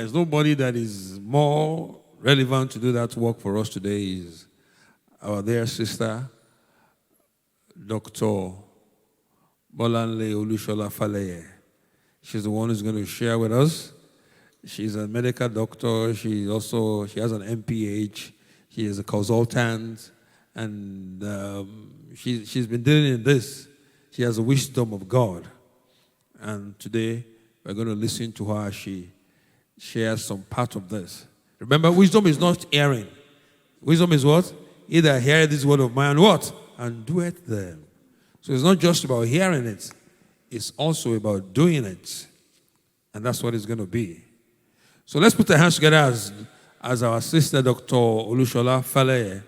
there's nobody that is more relevant to do that work for us today is our dear sister, Dr. Bola Faleye. She's the one who's going to share with us. She's a medical doctor. She has an MPH. She is a consultant, and she's been dealing in this. She has the wisdom of God, and today we're going to listen to her as she shares some part of this. Remember, wisdom is not hearing. Wisdom is what? Either hear this word of mine, what? And do it them. So it's not just about hearing it. It's also about doing it. And that's what it's going to be. So let's put our hands together as our sister, Dr. Bola Faleye,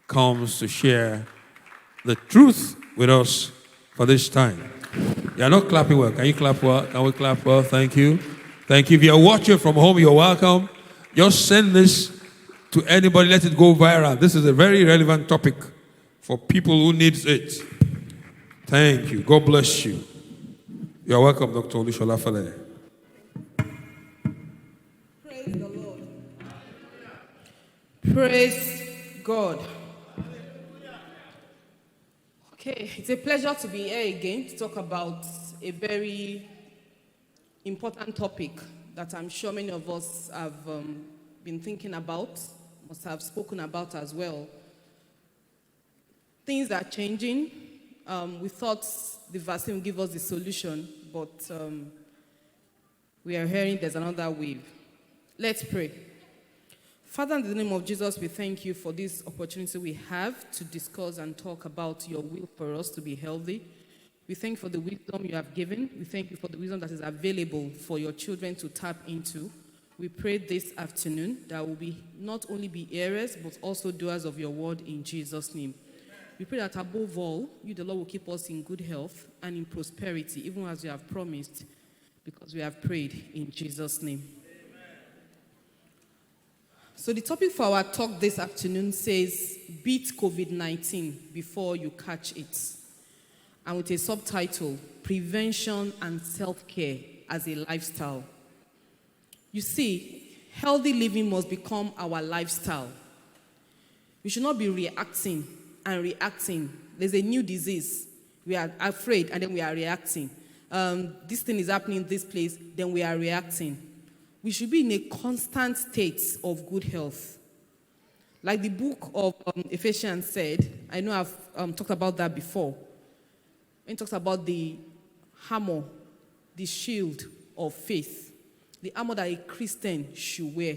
comes to share the truth with us for this time. You are not clapping well. Can you clap well? Can we clap well? Thank you. Thank you. If you're watching from home, you're welcome. Just send this to anybody. Let it go viral. This is a very relevant topic for people who need it. Thank you. God bless you. You're welcome, Dr. Bola Faleye. Praise the Lord. Praise God. Okay, it's a pleasure to be here again to talk about a very important topic that I'm sure many of us have been thinking about, must have spoken about as well. Things are changing. We thought the vaccine would give us the solution, but we are hearing there's another wave. Let's pray. Father, in the name of Jesus, we thank you for this opportunity we have to discuss and talk about your will for us to be healthy. We thank you for the wisdom you have given. We thank you for the wisdom that is available for your children to tap into. We pray this afternoon that will be not only be hearers, but also doers of your word in Jesus' name. We pray that above all, you, the Lord, will keep us in good health and in prosperity, even as you have promised, because we have prayed in Jesus' name. So the topic for our talk this afternoon says, beat COVID-19 before you catch it. And with a subtitle, Prevention and Self-Care as a Lifestyle. You see, healthy living must become our lifestyle. We should not be reacting and reacting. There's a new disease. We are afraid and then we are reacting. This thing is happening in this place, then we are reacting. We should be in a constant state of good health. Like the book of Ephesians said, I know I've talked about that before. When it talks about the armor, the shield of faith, the armor that a Christian should wear.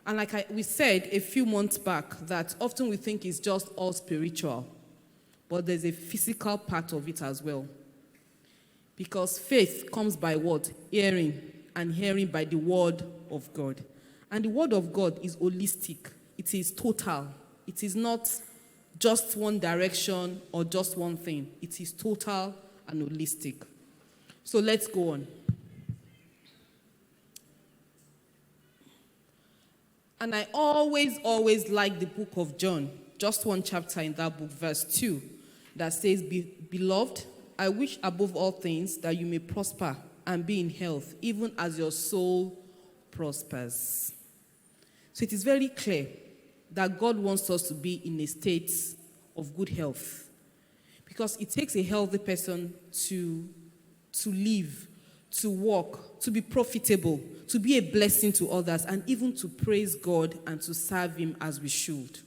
And like we said a few months back, that often we think it's just all spiritual, but there's a physical part of it as well. Because faith comes by what? Hearing. And hearing by the word of God. And the word of God is holistic. It is total. It is not just one direction or just one thing. It is total and holistic. So let's go on. And I always like the book of John. Just one chapter in that book, verse 2, that says, Beloved, I wish above all things that you may prosper and be in health, even as your soul prospers. So it is very clear that God wants us to be in a state of good health. Because it takes a healthy person to live, to walk, to be profitable, to be a blessing to others, and even to praise God and to serve Him as we should.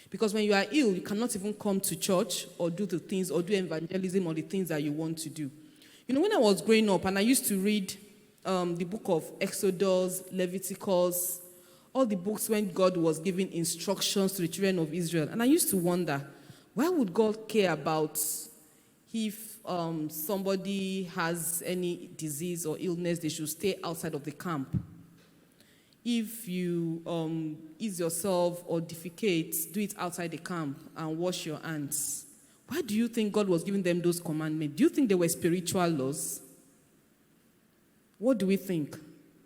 Because when you are ill, you cannot even come to church or do the things or do evangelism or the things that you want to do. You know, when I was growing up and I used to read the book of Exodus, Leviticus, all the books when God was giving instructions to the children of Israel, and I used to wonder, why would God care about if somebody has any disease or illness, they should stay outside of the camp? If you ease yourself or defecate, do it outside the camp and wash your hands. Why do you think God was giving them those commandments? Do you think they were spiritual laws? What do we think?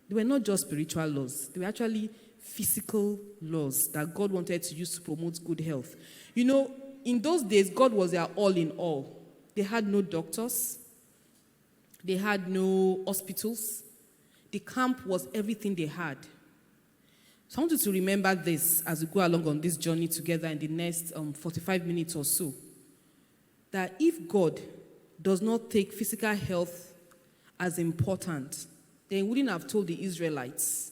They were not just spiritual laws. They were actually physical laws that God wanted to use to promote good health. You know, in those days, God was their all in all. They had no doctors. They had no hospitals. the camp was everything they had. So I want you to remember this as we go along on this journey together in the next 45 minutes or so. That if God does not take physical health as important, then he wouldn't have told the Israelites,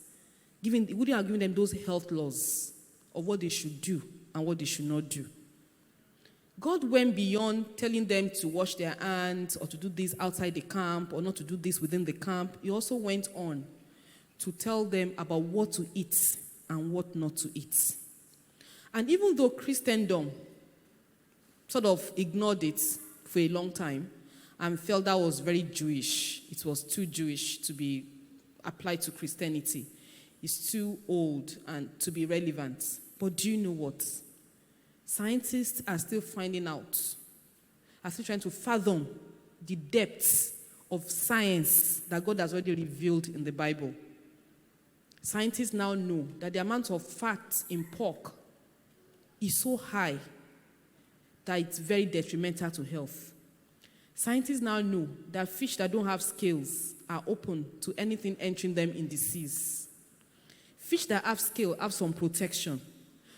he wouldn't have given them those health laws of what they should do and what they should not do. God went beyond telling them to wash their hands or to do this outside the camp or not to do this within the camp. He also went on to tell them about what to eat and what not to eat. And even though Christendom sort of ignored it for a long time and felt that was very Jewish, it was too Jewish to be applied to Christianity. It's too old and to be relevant. But do you know what? Scientists are still finding out, are still trying to fathom the depths of science that God has already revealed in the Bible. Scientists now know that the amount of fat in pork is so high that it's very detrimental to health. Scientists now know that fish that don't have scales are open to anything entering them in the seas. Fish that have scale have some protection.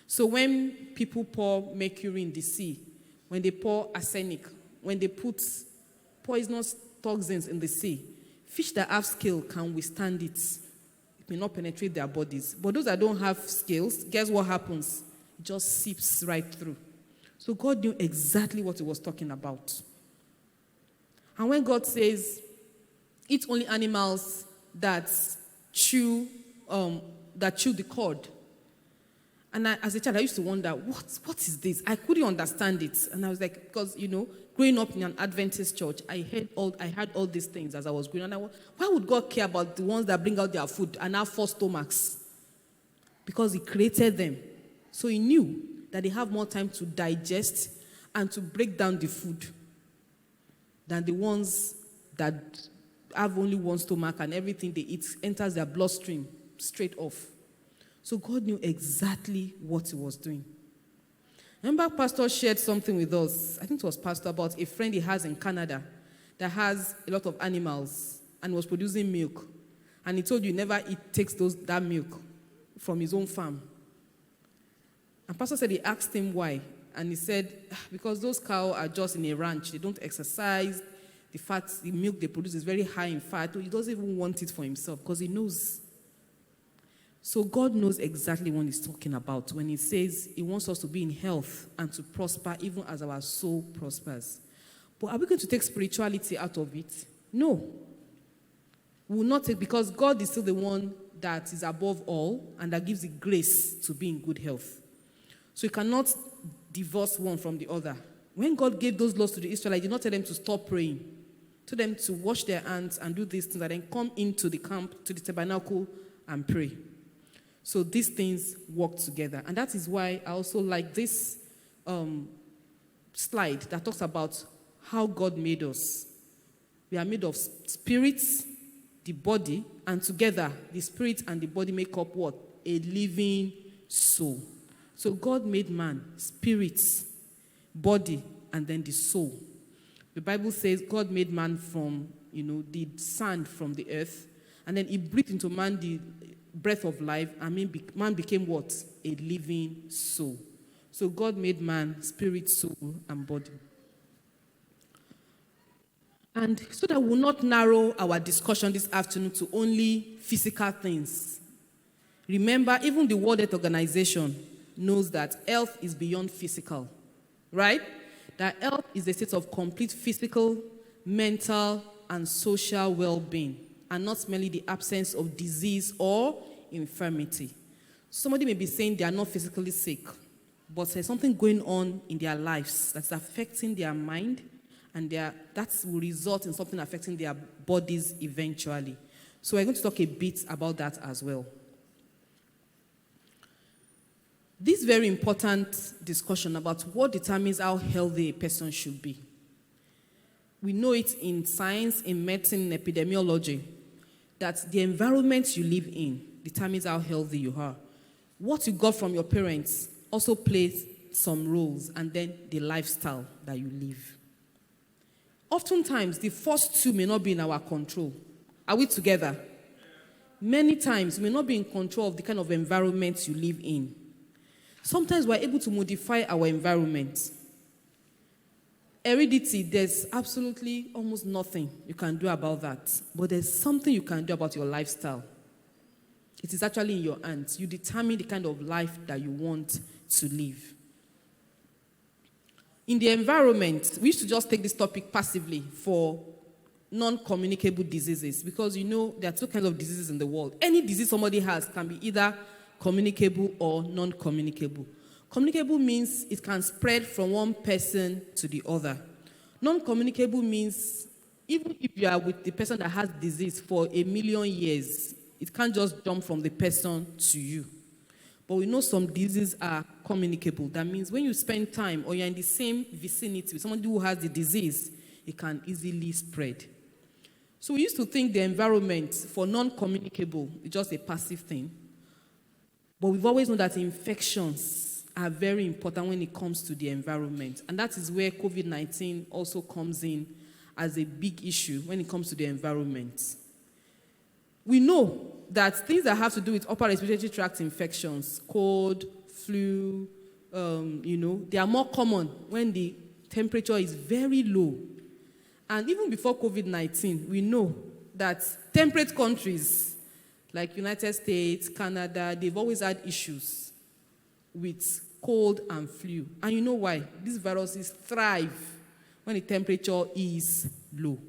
So when people pour mercury in the sea, when they pour arsenic, when they put poisonous toxins in the sea, fish that have scale can withstand it. It may not penetrate their bodies. But those that don't have scales, guess what happens? It just seeps right through. So God knew exactly what he was talking about. And when God says, eat only animals that chew the cud. And as a child, I used to wonder, what is this? I couldn't understand it. And I was like, because, growing up in an Adventist church, I heard all these things as I was growing up. And why would God care about the ones that bring out their food and have 4 stomachs? Because he created them. So he knew that they have more time to digest and to break down the food than the ones that have only 1 stomach and everything they eat enters their bloodstream straight off. So God knew exactly what he was doing. Remember, Pastor shared something with us. I think it was Pastor about a friend he has in Canada that has a lot of animals and was producing milk. And he told you never takes that milk from his own farm. And Pastor said he asked him why. And he said, because those cows are just in a ranch. They don't exercise. The milk they produce is very high in fat. He doesn't even want it for himself because he knows. So God knows exactly what he's talking about when he says he wants us to be in health and to prosper even as our soul prospers. But are we going to take spirituality out of it? No. We will not take, because God is still the one that is above all and that gives the grace to be in good health. So you cannot divorce one from the other. When God gave those laws to the Israelites, he did not tell them to stop praying. He told them to wash their hands and do these things and then come into the camp, to the tabernacle and pray. So these things work together. And that is why I also like this slide that talks about how God made us. We are made of spirits, the body, and together the spirit and the body make up what? A living soul. So God made man, spirit, body, and then the soul. The Bible says God made man from, the sand from the earth, and then he breathed into man the breath of life, and man became what? A living soul. So God made man spirit, soul, and body. And so that we'll not narrow our discussion this afternoon to only physical things. Remember, even the World Health Organization knows that health is beyond physical, right? That health is a state of complete physical, mental, and social well-being, and not merely the absence of disease or infirmity. Somebody may be saying they are not physically sick, but there's something going on in their lives that's affecting their mind, and that will result in something affecting their bodies eventually. So we're going to talk a bit about that as well. This very important discussion about what determines how healthy a person should be. We know it in science, in medicine, in epidemiology, that the environment you live in determines how healthy you are. What you got from your parents also plays some roles, and then the lifestyle that you live. Oftentimes, the first two may not be in our control. Are we together? many times you may not be in control of the kind of environment you live in. Sometimes we're able to modify our environment. Heredity, there's absolutely almost nothing you can do about that. But there's something you can do about your lifestyle. It is actually in your hands. You determine the kind of life that you want to live. In the environment, we used to just take this topic passively for non-communicable diseases, because there are two kinds of diseases in the world. Any disease somebody has can be either communicable or non-communicable. Communicable means it can spread from one person to the other. Non-communicable means even if you are with the person that has disease for 1,000,000 years, it can't just jump from the person to you. But we know some diseases are communicable. That means when you spend time or you're in the same vicinity with somebody who has the disease, it can easily spread. So we used to think the environment for non-communicable is just a passive thing. But we've always known that infections are very important when it comes to the environment. And that is where COVID-19 also comes in as a big issue when it comes to the environment. We know that things that have to do with upper respiratory tract infections, cold, flu, they are more common when the temperature is very low. And even before COVID-19, we know that temperate countries like United States, Canada, they've always had issues with cold and flu. And you know why? These viruses thrive when the temperature is low.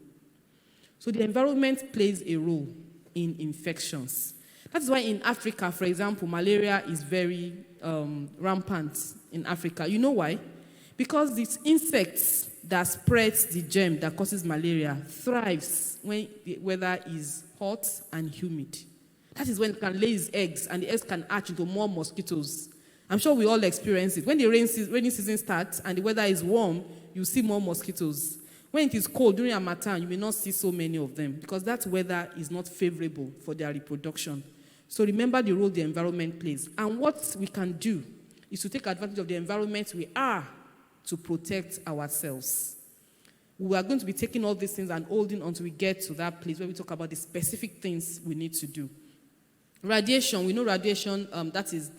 So the environment plays a role in infections. That's why in Africa, for example, malaria is very rampant in Africa. You know why? Because these insects that spreads the germ that causes malaria thrives when the weather is hot and humid. That is when it can lay its eggs, and the eggs can hatch into more mosquitoes. I'm sure we all experience it. When the rainy season starts and the weather is warm, you see more mosquitoes. When it is cold during Harmattan, you may not see so many of them because that weather is not favorable for their reproduction. So remember the role the environment plays. And what we can do is to take advantage of the environment we are to protect ourselves. We are going to be taking all these things and holding until we get to that place where we talk about the specific things we need to do. Radiation, we know radiation, that is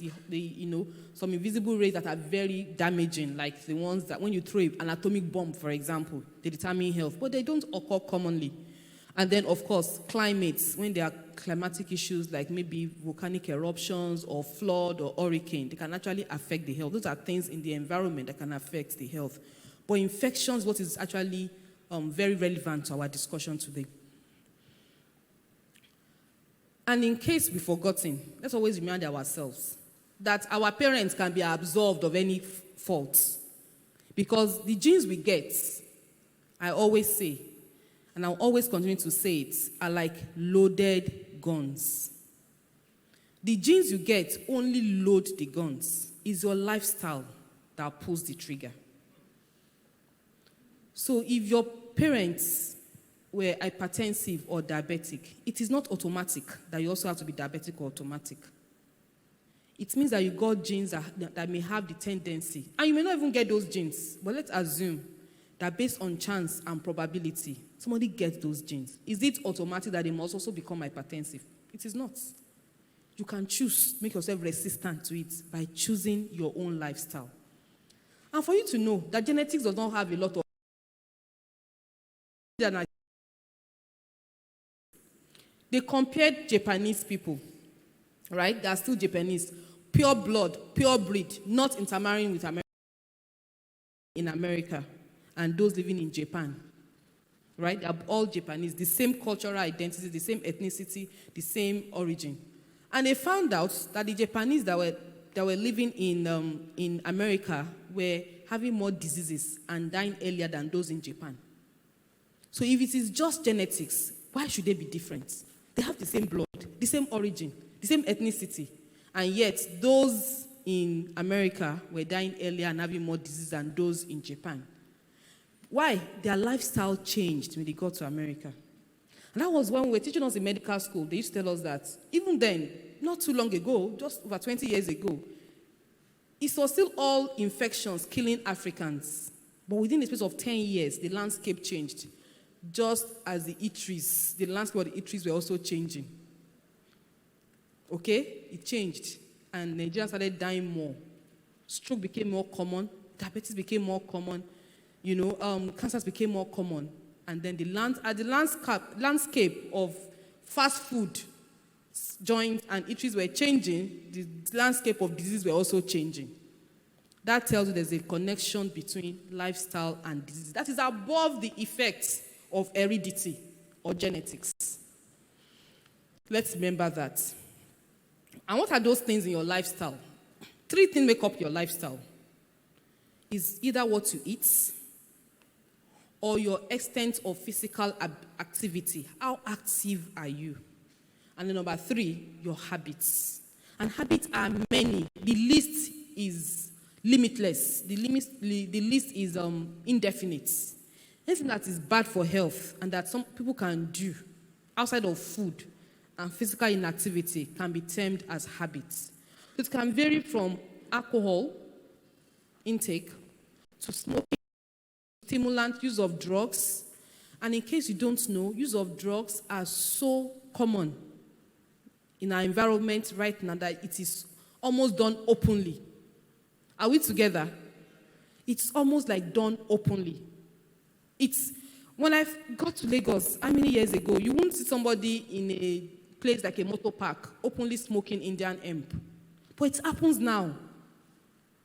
some invisible rays that are very damaging, like the ones that when you throw an atomic bomb, for example, they determine health, but they don't occur commonly. And then, of course, climates, when there are climatic issues like maybe volcanic eruptions or flood or hurricane, they can actually affect the health. Those are things in the environment that can affect the health. But infections, what is actually very relevant to our discussion today. And in case we've forgotten, let's always remind ourselves that our parents can be absolved of any faults. Because the genes we get, I always say, and I'll always continue to say it, are like loaded guns. The genes you get only load the guns. It's your lifestyle that pulls the trigger. So if your parents were hypertensive or diabetic, it is not automatic that you also have to be diabetic or automatic. It means that you got genes that may have the tendency, and you may not even get those genes, but let's assume that based on chance and probability, somebody gets those genes. Is it automatic that they must also become hypertensive? It is not. You can choose, make yourself resistant to it by choosing your own lifestyle. And for you to know that genetics does not have a lot of they compared Japanese people, right? They are still Japanese. Pure blood, pure breed, not intermarrying with America in America, and those living in Japan, right? They are all Japanese, the same cultural identity, the same ethnicity, the same origin. And they found out that the Japanese that were living in America were having more diseases and dying earlier than those in Japan. So if it is just genetics, why should they be different? They have the same blood, the same origin, the same ethnicity. And yet, those in America were dying earlier and having more disease than those in Japan. Why? Their lifestyle changed when they got to America. And that was when we were teaching us in medical school. They used to tell us that even then, not too long ago, just over 20 years ago, it was still all infections killing Africans. But within the space of 10 years, the landscape changed. Just as the landscape of the eateries were also changing. Okay? It changed. And Nigerians started dying more. Stroke became more common. Diabetes became more common. Cancers became more common. And then the landscape of fast food joints and eateries were changing, the landscape of disease were also changing. That tells you there's a connection between lifestyle and disease. That is above the effects of heredity or genetics. Let's remember that. And what are those things in your lifestyle? 3 things make up your lifestyle. Is either what you eat or your extent of physical activity. How active are you? And then number 3, your habits. And habits are many. The list is limitless. The list is indefinite. Anything that is bad for health and that some people can do outside of food and physical inactivity can be termed as habits. It can vary from alcohol intake to smoking, stimulant, use of drugs. And in case you don't know, use of drugs are so common in our environment right now that it is almost done openly. Are we together? It's almost like done openly. When I got to Lagos, how many years ago, you wouldn't see somebody in a place like a motor park openly smoking Indian hemp. But it happens now.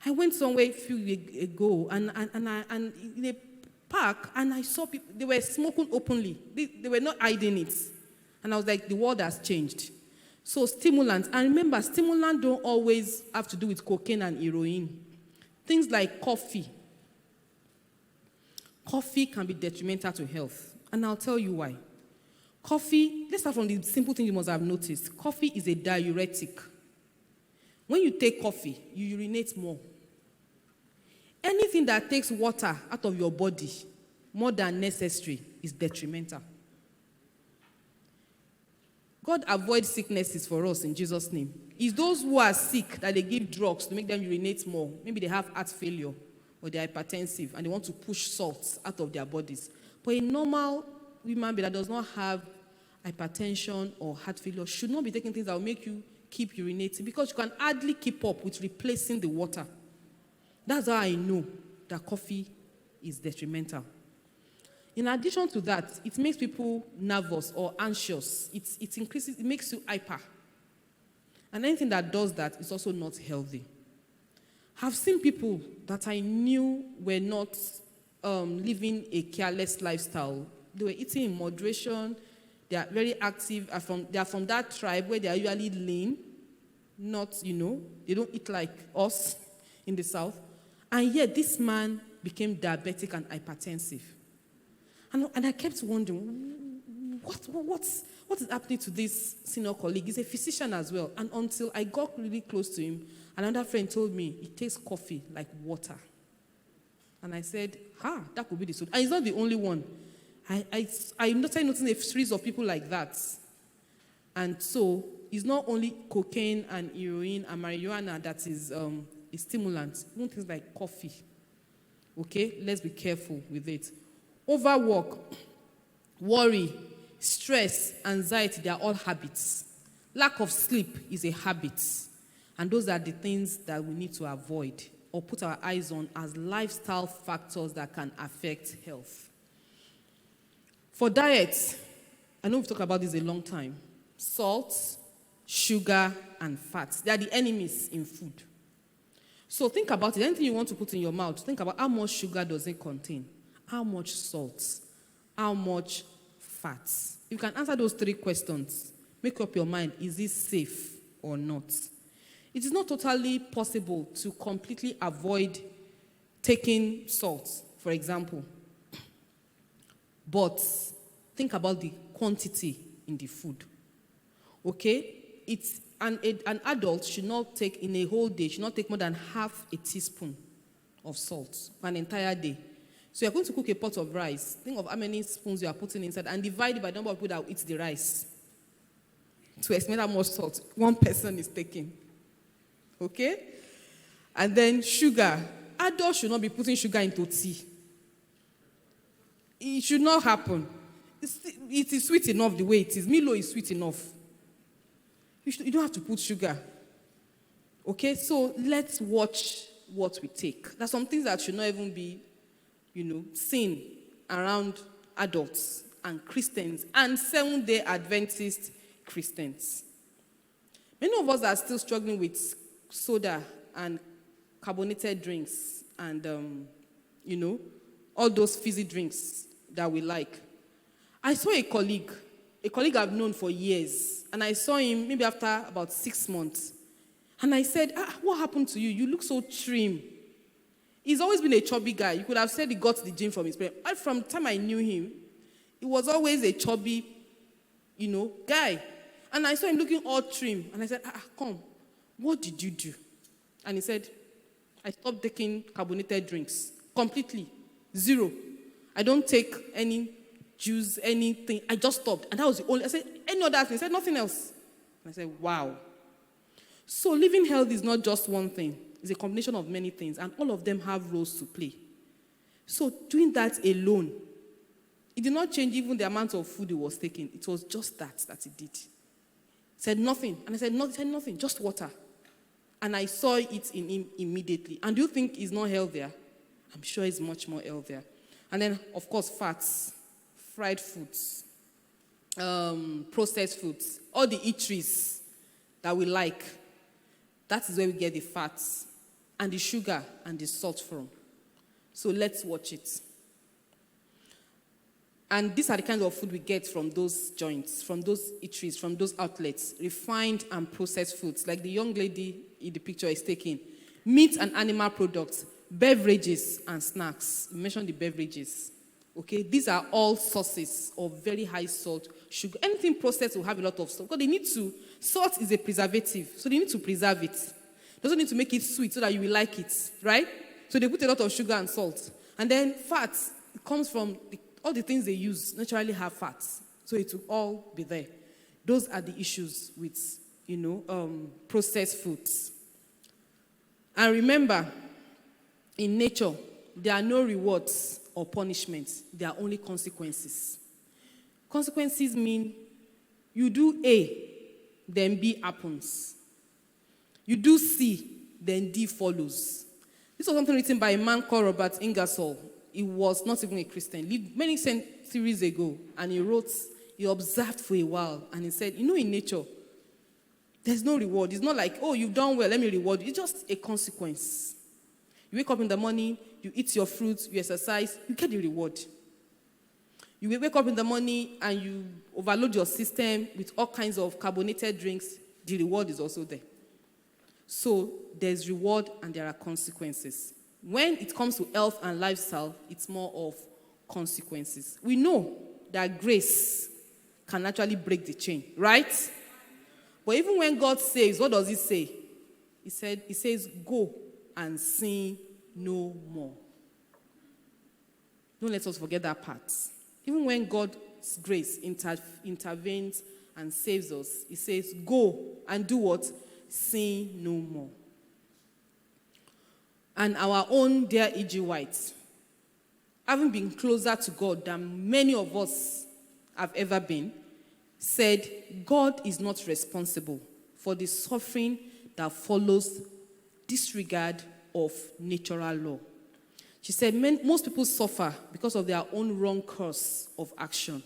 I went somewhere a few weeks ago and in a park, and I saw people, they were smoking openly. They were not hiding it. And I was like, the world has changed. So stimulants, and remember, stimulants don't always have to do with cocaine and heroin. Things like coffee. Coffee can be detrimental to health. And I'll tell you why. Coffee, let's start from the simple thing you must have noticed. Coffee is a diuretic. When you take coffee, you urinate more. Anything that takes water out of your body more than necessary is detrimental. God avoids sicknesses for us in Jesus' name. It's those who are sick that they give drugs to make them urinate more. Maybe they have heart failure or they're hypertensive and they want to push salts out of their bodies. But a normal human being that does not have hypertension or heart failure should not be taking things that will make you keep urinating, because you can hardly keep up with replacing the water. That's how I know that coffee is detrimental. In addition to that, it makes people nervous or anxious. It makes you hyper. And anything that does that is also not healthy. I've seen people that I knew were not living a careless lifestyle. They were eating in moderation. They are very active. They are from that tribe where they are usually lean. Not, they don't eat like us in the South. And yet this man became diabetic and hypertensive. And I kept wondering, what is happening to this senior colleague? He's a physician as well. And until I got really close to him, another friend told me, he takes coffee like water. And I said, that could be the solution. And he's not the only one. I started noticing a series of people like that. And so it's not only cocaine and heroin and marijuana that is a stimulant. Even things like coffee. Okay? Let's be careful with it. Overwork, worry, stress, anxiety, they are all habits. Lack of sleep is a habit. And those are the things that we need to avoid or put our eyes on as lifestyle factors that can affect health. For diet, I know we've talked about this a long time. Salt, sugar, and fats. They are the enemies in food. So think about it. Anything you want to put in your mouth, think about how much sugar does it contain? How much salt? How much fats? You can answer those 3 questions. Make up your mind, is this safe or not? It is not totally possible to completely avoid taking salt, for example. But think about the quantity in the food. Okay? An adult should not take, in a whole day, should not take more than half a teaspoon of salt for an entire day. So you're going to cook a pot of rice. Think of how many spoons you are putting inside and divide it by the number of people that will eat the rice. To estimate how much salt one person is taking. Okay? And then sugar. Adults should not be putting sugar into tea. It should not happen. It is sweet enough the way it is. Milo is sweet enough. You don't have to put sugar. Okay, so let's watch what we take. There's some things that should not even be, seen around adults and Christians and Seventh-day Adventist Christians. Many of us are still struggling with soda and carbonated drinks and, all those fizzy drinks that we like. I saw a colleague I've known for years, and I saw him maybe after about 6 months. And I said, what happened to you? You look so trim. He's always been a chubby guy. You could have said he got the gym from his parents. From the time I knew him, he was always a chubby, guy. And I saw him looking all trim. And I said, come, what did you do? And he said, I stopped taking carbonated drinks. Completely. 0. I don't take any juice, anything. I just stopped. And that was the only. I said, any other thing? He said, nothing else. And I said, wow. So living healthy is not just one thing. It's a combination of many things. And all of them have roles to play. So doing that alone, it did not change even the amount of food he was taking. It was just that it did. He said nothing. And I said, no, he said nothing, just water. And I saw it in him immediately. And do you think he's not healthier? I'm sure he's much more healthier. And then, of course, fats, fried foods, processed foods, all the eateries that we like. That is where we get the fats and the sugar and the salt from. So let's watch it. And these are the kinds of food we get from those joints, from those eateries, from those outlets, refined and processed foods, like the young lady in the picture is taking. Meat and animal products, beverages and snacks. You mentioned the beverages. Okay, these are all sources of very high salt, sugar. Anything processed will have a lot of salt. Because salt is a preservative, so they need to preserve it. They also need to make it sweet so that you will like it, right? So they put a lot of sugar and salt. And then fats, it comes from all the things they use naturally have fats. So it will all be there. Those are the issues with, processed foods. And remember, in nature, there are no rewards or punishments. There are only consequences. Consequences mean you do A, then B happens. You do C, then D follows. This was something written by a man called Robert Ingersoll. He was not even a Christian. He lived many centuries ago, and he observed for a while, and he said, in nature, there's no reward. It's not like, you've done well, let me reward you. It's just a consequence. You wake up in the morning, you eat your fruits, you exercise, you get the reward. You wake up in the morning and you overload your system with all kinds of carbonated drinks, the reward is also there. So there's reward and there are consequences. When it comes to health and lifestyle, it's more of consequences. We know that grace can actually break the chain, right? But even when God says, what does he say? He says, go and sin no more. Don't let us forget that part. Even when God's grace intervenes and saves us, he says, go and do what? Sin no more. And our own dear E.G. White, having been closer to God than many of us have ever been, said, God is not responsible for the suffering that follows disregard of natural law. She said, most people suffer because of their own wrong course of action.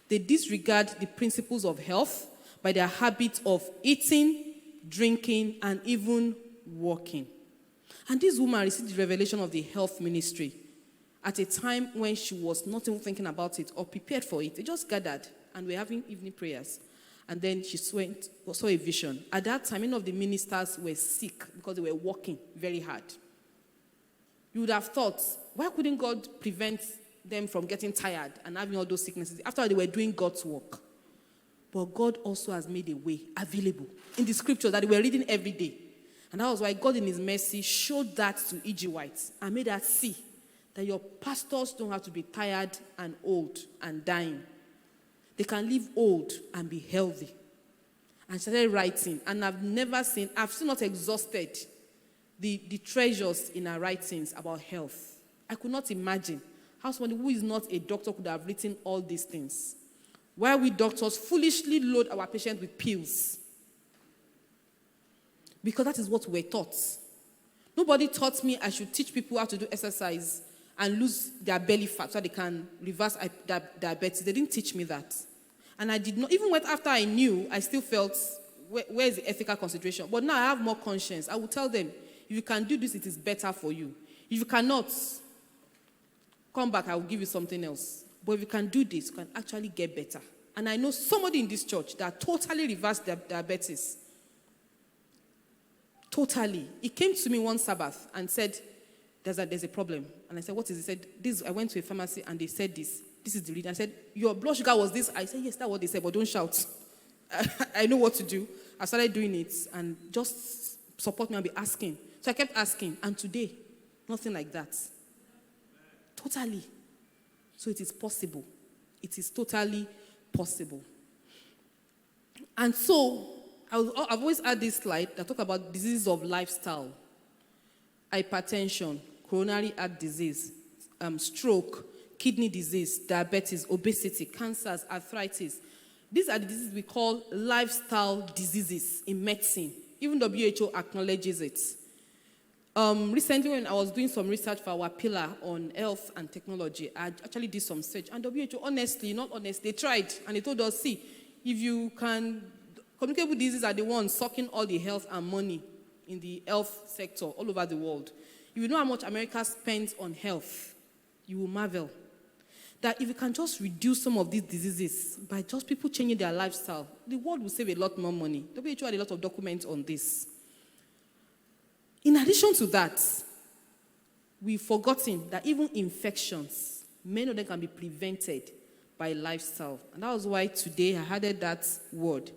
They disregard the principles of health by their habit of eating, drinking, and even walking. And this woman received the revelation of the health ministry at a time when she was not even thinking about it or prepared for it. They just gathered and were having evening prayers. And then she saw a vision. At that time, many of the ministers were sick because they were working very hard. You would have thought, why couldn't God prevent them from getting tired and having all those sicknesses? After all, they were doing God's work. But God also has made a way available in the scriptures that they were reading every day. And that was why God in his mercy showed that to E.G. White and made her see that your pastors don't have to be tired and old and dying. They can live old and be healthy. And she started writing, and I've still not exhausted the treasures in her writings about health. I could not imagine how somebody who is not a doctor could have written all these things. While we doctors foolishly load our patients with pills. Because that is what we're taught. Nobody taught me I should teach people how to do exercise and lose their belly fat so they can reverse diabetes. They didn't teach me that. And I did not, even after I knew, I still felt, where is the ethical consideration? But now I have more conscience. I will tell them, if you can do this, it is better for you. If you cannot, come back, I will give you something else. But if you can do this, you can actually get better. And I know somebody in this church that totally reversed their diabetes. Totally. He came to me one Sabbath and said, there's a problem. And I said, what is it? He said, I went to a pharmacy and they said this. This is the reason. I said, your blood sugar was this. I said, yes, that's what they said, but don't shout. I know what to do. I started doing it and just support me and be asking. So I kept asking. And today, nothing like that. Totally. So it is possible. It is totally possible. And so, I've always had this slide that talk about diseases of lifestyle. Hypertension, coronary heart disease, stroke, kidney disease, diabetes, obesity, cancers, arthritis. These are the diseases we call lifestyle diseases in medicine. Even WHO acknowledges it. Recently, when I was doing some research for our pillar on health and technology, I actually did some search. And WHO, honestly, not honest, they tried. And they told us, see, if you can, communicable diseases are the ones sucking all the health and money in the health sector all over the world. If you know how much America spends on health, you will marvel that if you can just reduce some of these diseases by just people changing their lifestyle, the world will save a lot more money. WHO had a lot of documents on this. In addition to that, we've forgotten that even infections, many of them can be prevented by lifestyle. And that was why today I added that word,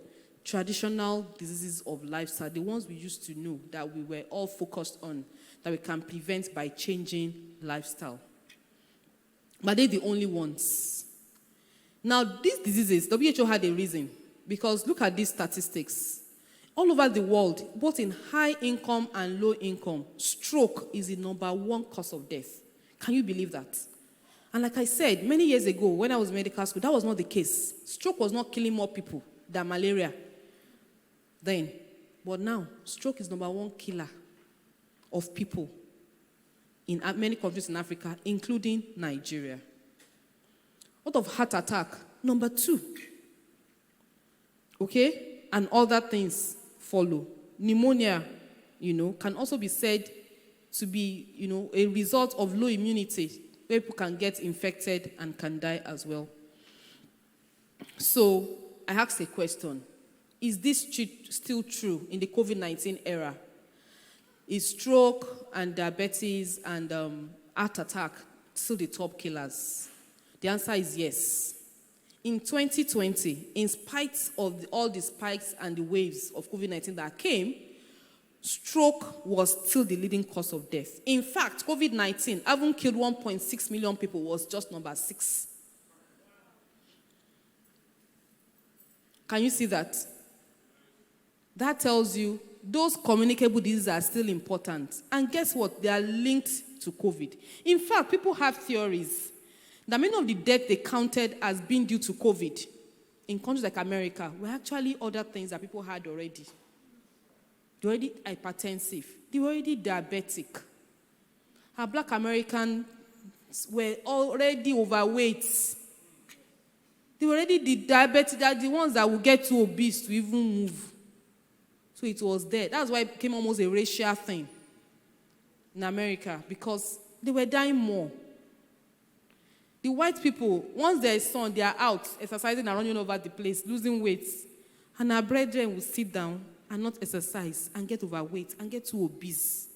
traditional diseases of lifestyle, the ones we used to know that we were all focused on, that we can prevent by changing lifestyle. But they're the only ones. Now, these diseases, WHO had a reason, because look at these statistics. All over the world, both in high income and low income, stroke is the number one cause of death. Can you believe that? And like I said, many years ago, when I was in medical school, that was not the case. Stroke was not killing more people than malaria then. But now, stroke is number one killer of people in many countries in Africa, including Nigeria. What of heart attack? Number 2. Okay? And other things follow. Pneumonia, can also be said to be, a result of low immunity, where people can get infected and can die as well. So, I asked a question. Is this still true in the COVID-19 era? Is stroke and diabetes and heart attack still the top killers? The answer is yes. In 2020, in spite of all the spikes and the waves of COVID-19 that came, stroke was still the leading cause of death. In fact, COVID-19, having killed 1.6 million people, was just number 6. Can you see that? That tells you those communicable diseases are still important. And guess what? They are linked to COVID. In fact, people have theories that many of the deaths they counted as being due to COVID in countries like America were actually other things that people had already. They were already hypertensive. They were already diabetic. Our black Americans were already overweight. They were already the diabetic, they are the ones that will get too obese to even move. So it was there. That's why it became almost a racial thing in America, because they were dying more. The white people, once there is sun, they are out, exercising and running over the place, losing weight. And our brethren will sit down and not exercise and get overweight and get too obese.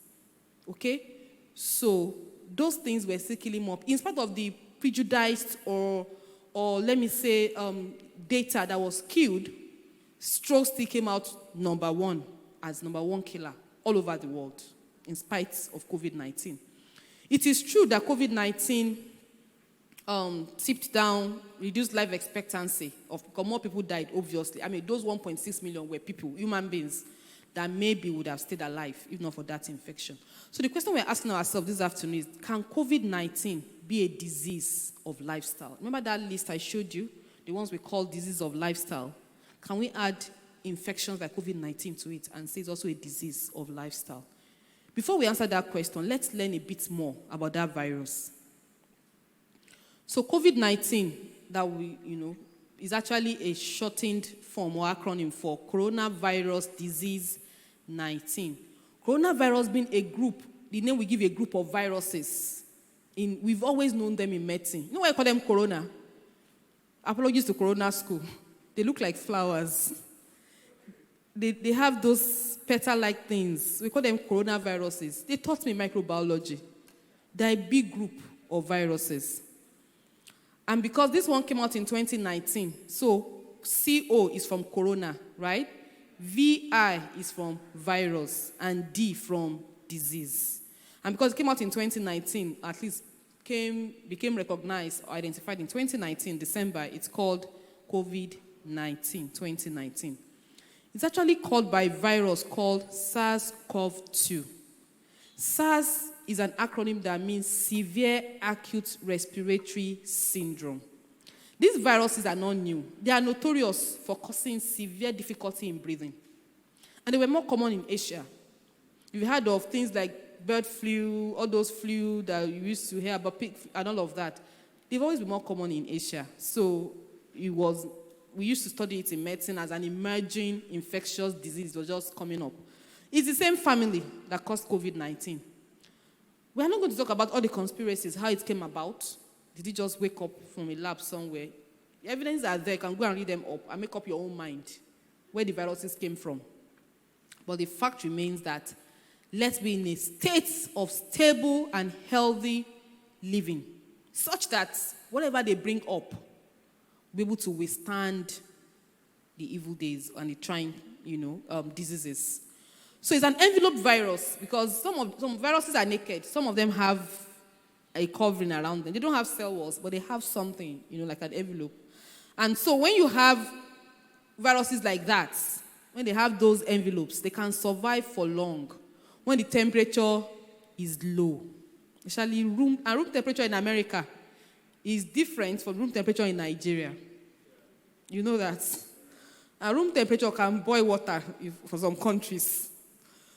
Okay? So those things were still killing more. In spite of the prejudiced or let me say, data that was killed, stroke still came out number 1 as number 1 killer all over the world, in spite of COVID-19. It is true that COVID-19 tipped down, reduced life expectancy because more people died, obviously. I mean, those 1.6 million were people, human beings, that maybe would have stayed alive if not for that infection. So the question we're asking ourselves this afternoon is, can COVID-19 be a disease of lifestyle? Remember that list I showed you, the ones we call disease of lifestyle? Can we add infections like COVID-19 to it and say it's also a disease of lifestyle. Before we answer that question, let's learn a bit more about that virus. So COVID-19, that is actually a shortened form or acronym for coronavirus disease 19. Coronavirus being a group, the name we give a group of viruses. We've always known them in medicine. You know why I call them corona? Apologies to corona school. They look like flowers. They have those petal-like things. We call them coronaviruses. They taught me microbiology. They're a big group of viruses. And because this one came out in 2019, so CO is from corona, right? VI is from virus, and D from disease. And because it came out in 2019, at least became recognized or identified in 2019, December, it's called COVID-19, 2019. It's actually called by a virus called SARS-CoV-2. SARS is an acronym that means Severe Acute Respiratory Syndrome. These viruses are not new. They are notorious for causing severe difficulty in breathing. And they were more common in Asia. You've heard of things like bird flu, all those flu that you used to hear about, pig and all of that. They've always been more common in Asia. So we used to study it in medicine as an emerging infectious disease. It was just coming up. It's the same family that caused COVID-19. We are not going to talk about all the conspiracies, how it came about. Did it just wake up from a lab somewhere? The evidence are there. You can go and read them up and make up your own mind where the viruses came from. But the fact remains that let's be in a state of stable and healthy living, such that whatever they bring up, be able to withstand the evil days and the trying, diseases. So it's an envelope virus because some viruses are naked. Some of them have a covering around them. They don't have cell walls, but they have something, like an envelope. And so when you have viruses like that, when they have those envelopes, they can survive for long when the temperature is low. Especially room temperature in America is different from room temperature in Nigeria. You know that. And room temperature can boil water for some countries.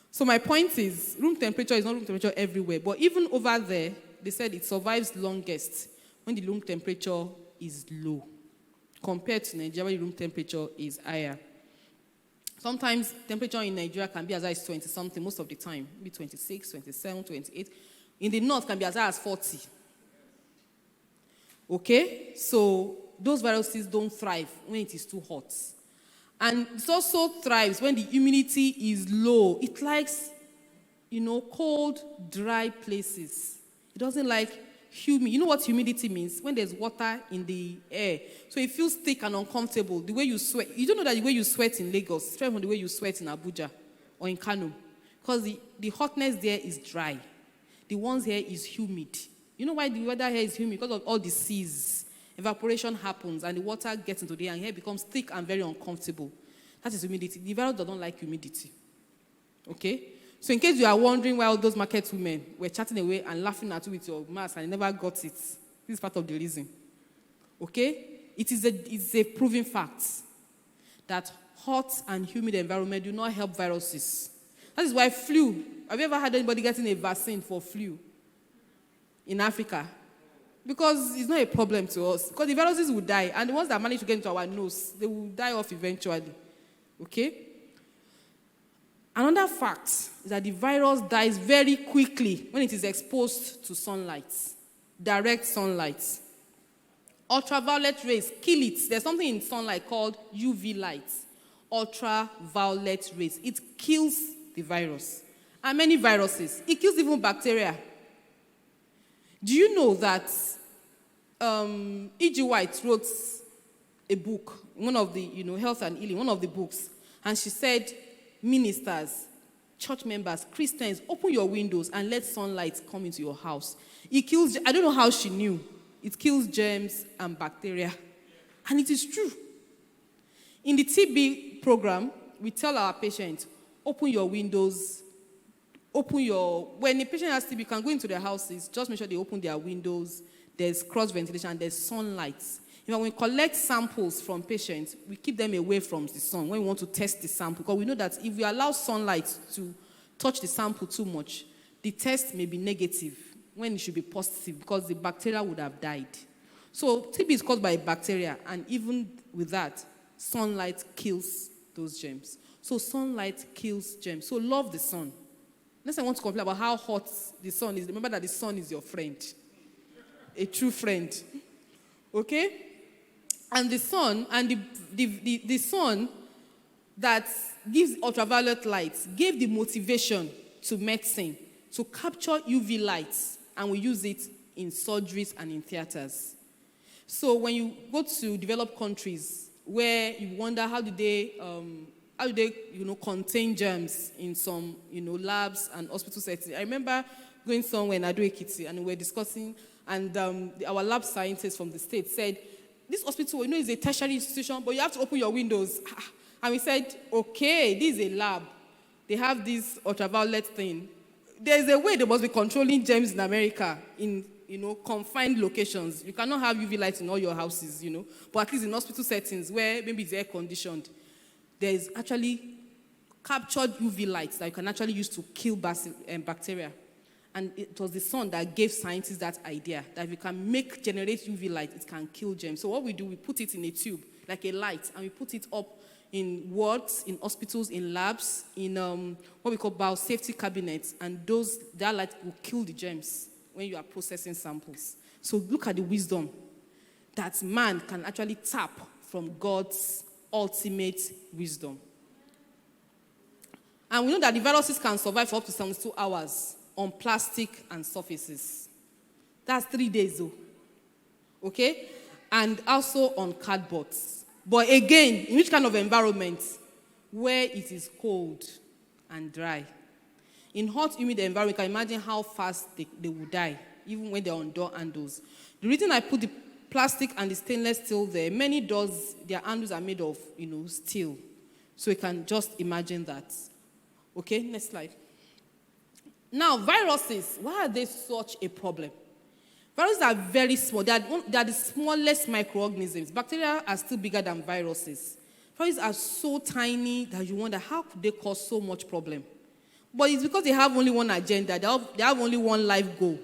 So my point is, room temperature is not room temperature everywhere. But even over there, they said it survives longest when the room temperature is low. Compared to Nigeria, where the room temperature is higher. Sometimes temperature in Nigeria can be as high as 20-something most of the time. Maybe 26, 27, 28. In the north, can be as high as 40. Okay? So those viruses don't thrive when it is too hot. And it also thrives when the humidity is low. It likes, cold, dry places. It doesn't like humid. You know what humidity means? When there's water in the air. So it feels thick and uncomfortable. The way you sweat. You don't know that the way you sweat in Lagos is different from the way you sweat in Abuja or in Kano. Because the hotness there is dry. The ones here is humid. You know why the weather here is humid? Because of all the seas. Evaporation happens and the water gets into the air and here becomes thick and very uncomfortable. That is humidity. The virus doesn't like humidity. Okay? So in case you are wondering why all those market women were chatting away and laughing at you with your mask and you never got it, this is part of the reason. Okay? It's a proven fact that hot and humid environment do not help viruses. That is why flu. Have you ever had anybody getting a vaccine for flu in Africa? Because it's not a problem to us. Because the viruses will die. And the ones that manage to get into our nose, they will die off eventually. Okay? Another fact is that the virus dies very quickly when it is exposed to sunlight. Direct sunlight. Ultraviolet rays kill it. There's something in sunlight called UV light. Ultraviolet rays. It kills the virus. And many viruses. It kills even bacteria. Do you know that E.G. White wrote a book, one of the, Health and Healing, one of the books, and she said, ministers, church members, Christians, open your windows and let sunlight come into your house. It kills, I don't know how she knew, it kills germs and bacteria. And it is true. In the TB program, we tell our patients, open your windows, when a patient has TB, you can go into their houses, just make sure they open their windows, there's cross ventilation, there's sunlight. When we collect samples from patients, we keep them away from the sun when we want to test the sample, because we know that if we allow sunlight to touch the sample too much, the test may be negative when it should be positive, because the bacteria would have died. So TB is caused by a bacteria, and even with that, sunlight kills those germs. So sunlight kills germs. So love the sun. Next, I want to complain about how hot the sun is. Remember that the sun is your friend, a true friend. Okay? And the sun, and the sun that gives ultraviolet light gave the motivation to medicine to capture UV lights, and we use it in surgeries and in theaters. So when you go to developed countries where you wonder how do they contain germs in some labs and hospital settings. I remember going somewhere in Ado-Ekiti, and we were discussing, and our lab scientists from the state said, this hospital, is a tertiary institution, but you have to open your windows. And we said, okay, this is a lab. They have this ultraviolet thing. There's a way they must be controlling germs in America in confined locations. You cannot have UV lights in all your houses, but at least in hospital settings where maybe it's air conditioned, there is actually captured UV lights that you can actually use to kill bacteria. And it was the sun that gave scientists that idea, that if you can generate UV light, it can kill germs. So what we do, we put it in a tube, like a light, and we put it up in wards, in hospitals, in labs, in what we call biosafety cabinets, and that light will kill the germs when you are processing samples. So look at the wisdom that man can actually tap from God's ultimate wisdom. And we know that the viruses can survive for up to 72 hours on plastic and surfaces. That's 3 days though. Okay? And also on cardboards. But again, in which kind of environment? Where it is cold and dry. In hot, humid environment, you can imagine how fast they will die, even when they're on door handles. The reason I put the plastic and the stainless steel there, many doors, their handles are made of, steel. So you can just imagine that. Okay, next slide. Now, viruses, why are they such a problem? Viruses are very small. They are the smallest microorganisms. Bacteria are still bigger than viruses. Viruses are so tiny that you wonder, how could they cause so much problem? But it's because they have only one agenda. They have only one life goal.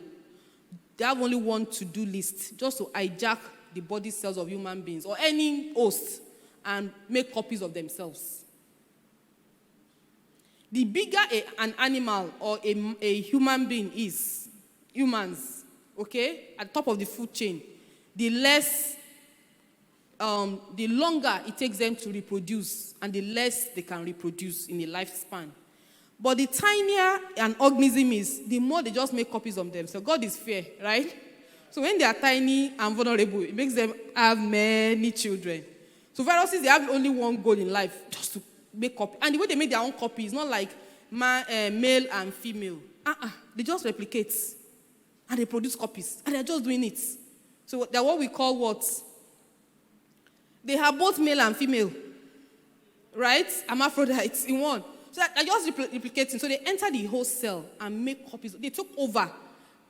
They have only one to-do list, just to hijack the body cells of human beings or any host and make copies of themselves. The bigger an animal or a human being is, humans, okay, at the top of the food chain, the longer it takes them to reproduce, and the less they can reproduce in a lifespan. But the tinier an organism is, the more they just make copies of themselves. God is fair, right? So when they are tiny and vulnerable, it makes them have many children. So viruses, they have only one goal in life, just to make copy. And the way they make their own copy is not like male and female. They just replicate. And they produce copies. And they're just doing it. So they're what we call what? They have both male and female. Right? Hermaphrodites in one. So they're just replicating. So they enter the whole cell and make copies. They took over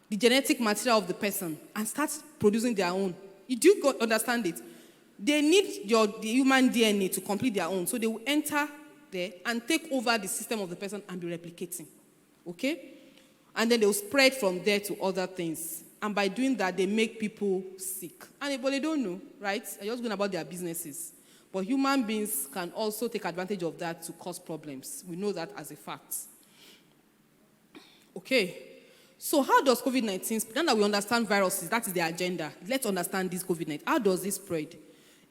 the genetic material of the person and start producing their own. You do understand it? They need the human DNA to complete their own. So they will enter there and take over the system of the person and be replicating. Okay? And then they will spread from there to other things. And by doing that, they make people sick. But they don't know, right? They're just going about their businesses. But human beings can also take advantage of that to cause problems. We know that as a fact. Okay. So how does COVID-19 spread? Now that we understand viruses, that is the agenda. Let's understand this COVID-19. How does it spread?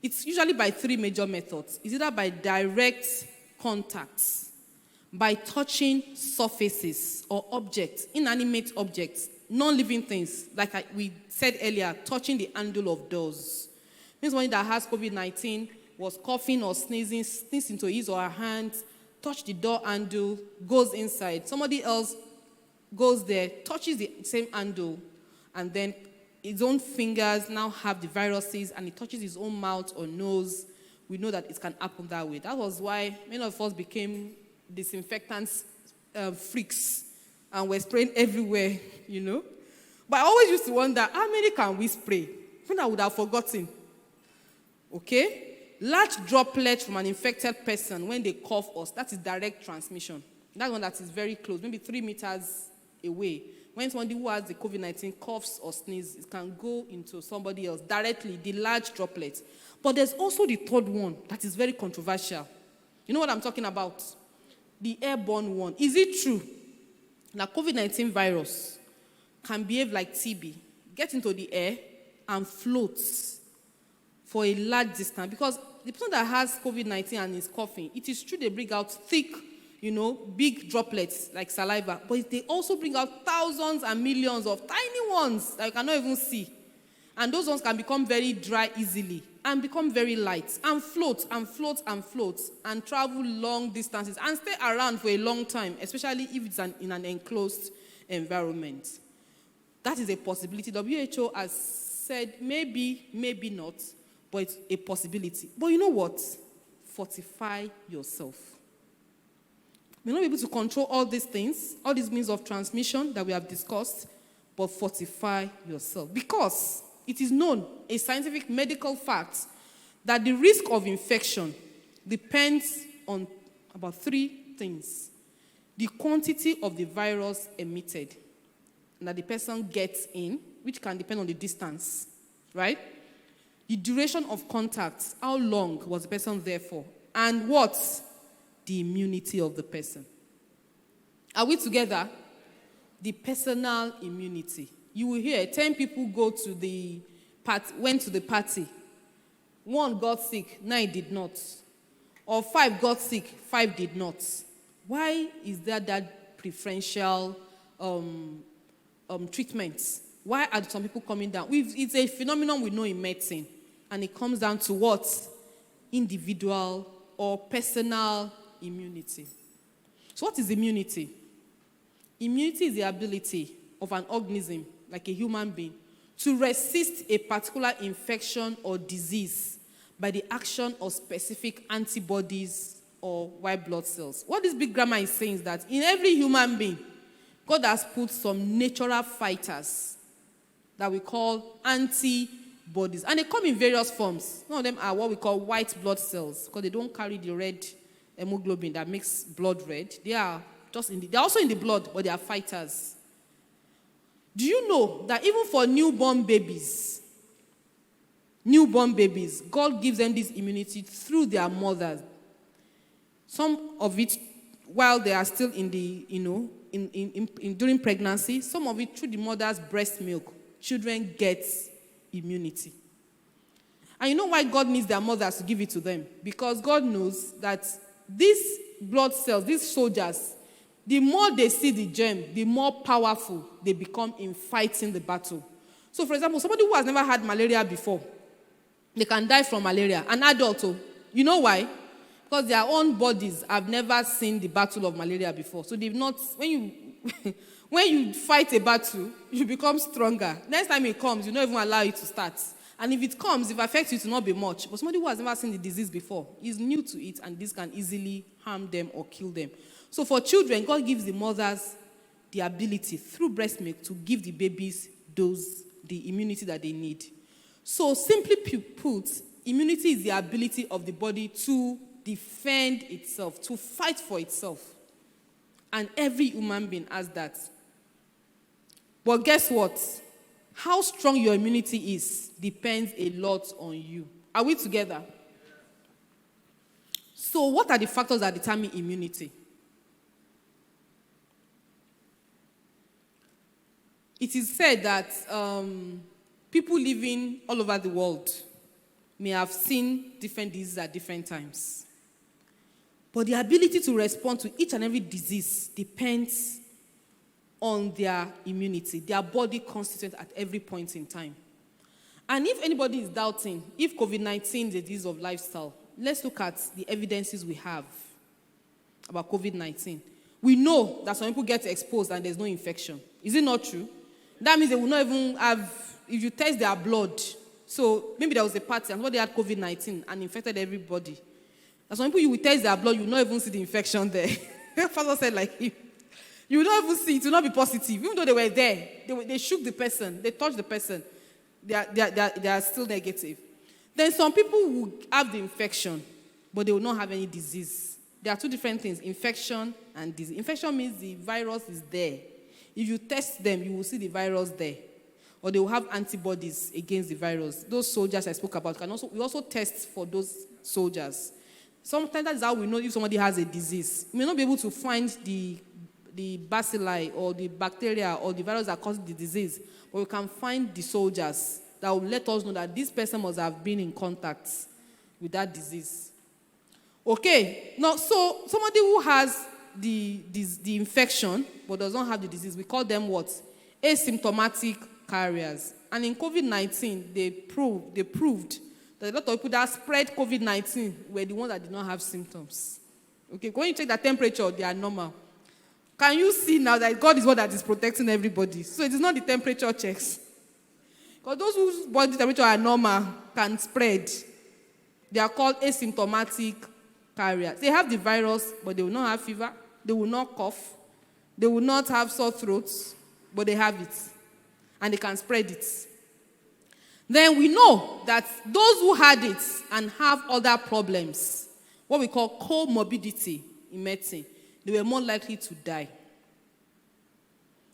It's usually by 3 major methods. It's either by direct contacts, by touching surfaces or objects, inanimate objects, non-living things, like we said earlier, touching the handle of doors. Means one that has COVID-19 was coughing or sneezing, sneezed into his or her hand, touched the door handle, goes inside. Somebody else goes there, touches the same handle, and then his own fingers now have the viruses, and he touches his own mouth or nose. We know that it can happen that way. That was why many of us became disinfectants freaks, and we're spraying everywhere, But I always used to wonder, how many can we spray? I think I would have forgotten. Okay? Large droplets from an infected person when they cough us, that is direct transmission. That one that is very close, maybe 3 meters away. When somebody who has the COVID-19 coughs or sneezes, it can go into somebody else directly, the large droplets. But there's also the third one that is very controversial. You know what I'm talking about? The airborne one. Is it true that COVID-19 virus can behave like TB, get into the air and float for a large distance? Because the person that has COVID-19 and is coughing, it is true they bring out thick, big droplets like saliva, but they also bring out thousands and millions of tiny ones that you cannot even see. And those ones can become very dry easily and become very light and float and float and float and travel long distances and stay around for a long time, especially if it's in an enclosed environment. That is a possibility. WHO has said maybe, maybe not, but it's a possibility. But you know what? Fortify yourself. You may not be able to control all these things, all these means of transmission that we have discussed, but fortify yourself. Because it is known, a scientific medical fact, that the risk of infection depends on about 3 things. The quantity of the virus emitted that the person gets in, which can depend on the distance, right? The duration of contact, how long was the person there for? And what? The immunity of the person. Are we together? The personal immunity. You will hear 10 people went to the party. 1 got sick, 9 did not. Or 5 got sick, 5 did not. Why is there that preferential treatment? Why are some people coming down? It's a phenomenon we know in medicine. And it comes down to what? Individual or personal immunity. So what is immunity? Immunity is the ability of an organism, like a human being, to resist a particular infection or disease by the action of specific antibodies or white blood cells. What this big grammar is saying is that in every human being, God has put some natural fighters that we call antibodies. And they come in various forms. Some of them are what we call white blood cells, because they don't carry the red hemoglobin that makes blood red. They are also in the blood, but they are fighters. Do you know that even for newborn babies, God gives them this immunity through their mothers. Some of it while they are still in the, during pregnancy, some of it through the mother's breast milk. Children get immunity. And you know why God needs their mothers to give it to them? Because God knows that these blood cells, these soldiers, the more they see the germ, the more powerful they become in fighting the battle. So, for example, somebody who has never had malaria before, they can die from malaria. An adult, you know why? Because their own bodies have never seen the battle of malaria before. So they've not, when you fight a battle, you become stronger. Next time it comes, you don't even allow it to start. And if it comes, if it affects you, it will not be much. But somebody who has never seen the disease before is new to it, and this can easily harm them or kill them. So for children, God gives the mothers the ability through breast milk to give the babies the immunity that they need. So simply put, immunity is the ability of the body to defend itself, to fight for itself. And every human being has that. But guess what? How strong your immunity is depends a lot on you. Are we together? So what are the factors that determine immunity? It is said that people living all over the world may have seen different diseases at different times. But the ability to respond to each and every disease depends on their immunity, their body constituent at every point in time. And if anybody is doubting if COVID-19 is a disease of lifestyle, let's look at the evidences we have about COVID-19. We know that some people get exposed and there's no infection. Is it not true? That means they will not even have, if you test their blood, so maybe there was a party and somebody had COVID-19 and infected everybody. And some people, you will test their blood, you will not even see the infection there. Pastor said like, you will not even see, it will not be positive. Even though they were there, they shook the person, they touched the person, they are still negative. Then some people will have the infection, but they will not have any disease. There are two different things, infection and disease. Infection means the virus is there. If you test them, you will see the virus there. Or they will have antibodies against the virus. Those soldiers I spoke about, we also test for those soldiers. Sometimes that's how we know if somebody has a disease. We may not be able to find the bacilli or the bacteria or the virus that causes the disease, but we can find the soldiers that will let us know that this person must have been in contact with that disease. Okay, now so somebody who has the infection but does not have the disease, we call them what? Asymptomatic carriers. And in COVID-19, they proved that a lot of people that spread COVID-19 were the ones that did not have symptoms. Okay, when you check their temperature, they are normal. Can you see now that God is one that is protecting everybody? So it is not the temperature checks. Because those whose body temperature are normal can spread. They are called asymptomatic carriers. They have the virus, but they will not have fever. They will not cough. They will not have sore throats, but they have it. And they can spread it. Then we know that those who had it and have other problems, what we call comorbidity in medicine, they were more likely to die.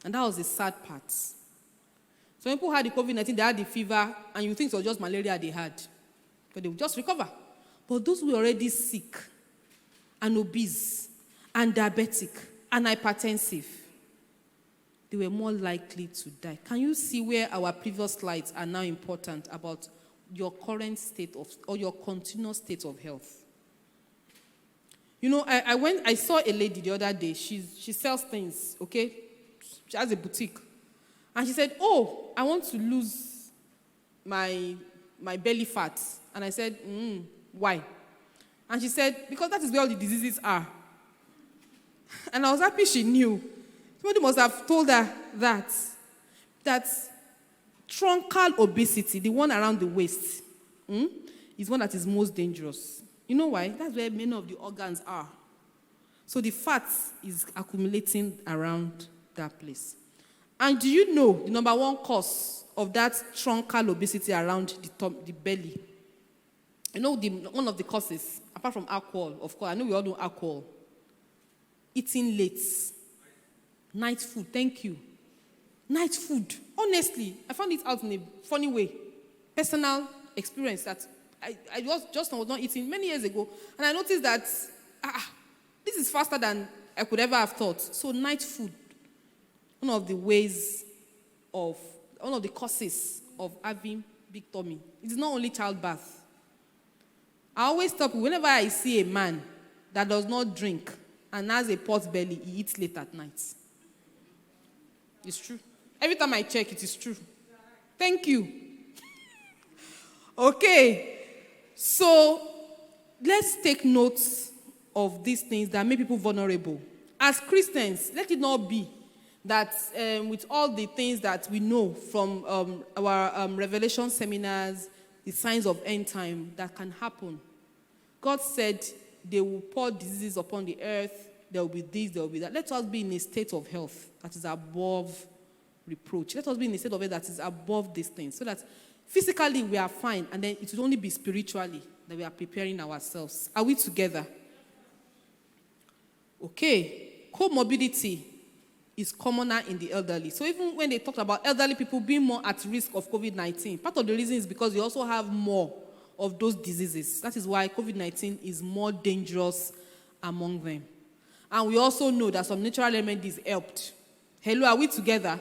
And that was the sad part. Some people had the COVID-19, they had the fever, and you think it was just malaria they had. But they would just recover. But those who were already sick, and obese, and diabetic, and hypertensive, they were more likely to die. Can you see where our previous slides are now important about your current state of, or your continuous state of health? You know, I saw a lady the other day. She sells things, okay? She has a boutique. And she said, oh, I want to lose my belly fat. And I said, why? And she said, because that is where all the diseases are. And I was happy she knew. Somebody must have told her that truncal obesity, the one around the waist, is one that is most dangerous. You know why? That's where many of the organs are. So the fat is accumulating around that place. And do you know the number one cause of that truncal obesity around the belly? You know one of the causes, apart from alcohol, of course, I know we all know alcohol. Eating late. Night food, thank you. Night food. Honestly, I found it out in a funny way. Personal experience that I was not eating many years ago. And I noticed that this is faster than I could ever have thought. So night food, one of the causes of having big tummy. It is not only childbirth. I always tell people, whenever I see a man that does not drink and has a pot belly, he eats late at night. It's true. Every time I check, it is true. Thank you. Okay. So, let's take notes of these things that make people vulnerable. As Christians, let it not be that with all the things that we know from our Revelation seminars, the signs of end time that can happen. God said they will pour diseases upon the earth. There will be this, there will be that. Let us be in a state of health that is above reproach. Let us be in a state of health that is above these things. So that physically we are fine, and then it will only be spiritually that we are preparing ourselves. Are we together? Okay. Comorbidity is commoner in the elderly. So even when they talk about elderly people being more at risk of COVID-19, part of the reason is because they also have more of those diseases. That is why COVID-19 is more dangerous among them. And we also know that some natural remedies helped. Hello, are we together?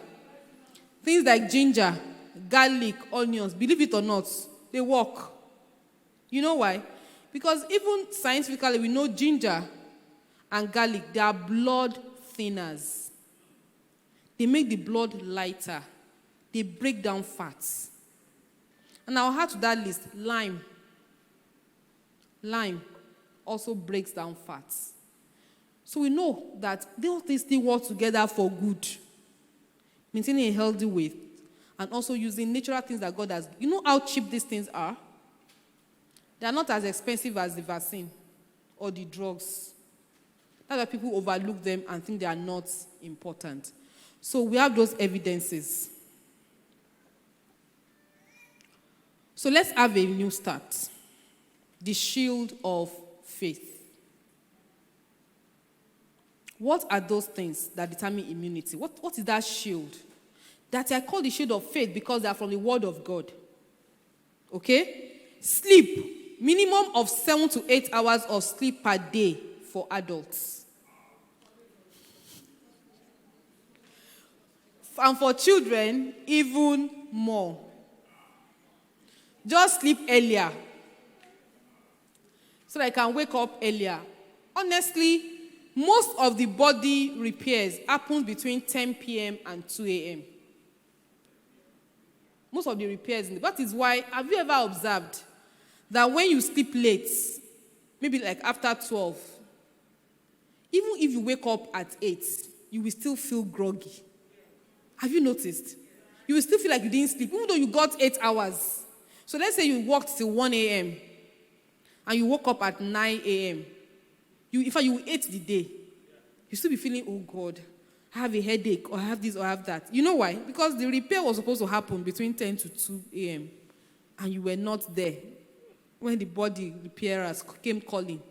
Things like ginger, garlic, onions, believe it or not, they work. You know why? Because even scientifically, we know ginger and garlic, they are blood thinners. They make the blood lighter. They break down fats. And I'll add to that list, lime. Lime also breaks down fats. So we know that all these things work together for good. Maintaining a healthy weight and also using natural things that God has. You know how cheap these things are? They are not as expensive as the vaccine or the drugs. That's why people overlook them and think they are not important. So we have those evidences. So let's have a new start. The shield of faith. What are those things that determine immunity? What is that shield? That I call the shield of faith because they are from the word of God. Okay? Sleep. Minimum of 7 to 8 hours of sleep per day for adults. And for children, even more. Just sleep earlier so that I can wake up earlier. Honestly, most of the body repairs happen between 10 p.m. and 2 a.m. Most of the repairs. That is why, have you ever observed that when you sleep late, maybe like after 12, even if you wake up at 8, you will still feel groggy. Have you noticed? You will still feel like you didn't sleep, even though you got 8 hours. So let's say you worked till 1 a.m. and you woke up at 9 a.m. In fact, you ate the day. You still be feeling, oh God, I have a headache, or I have this, or I have that. You know why? Because the repair was supposed to happen between 10 to 2 a.m. and you were not there when the body repairers came calling.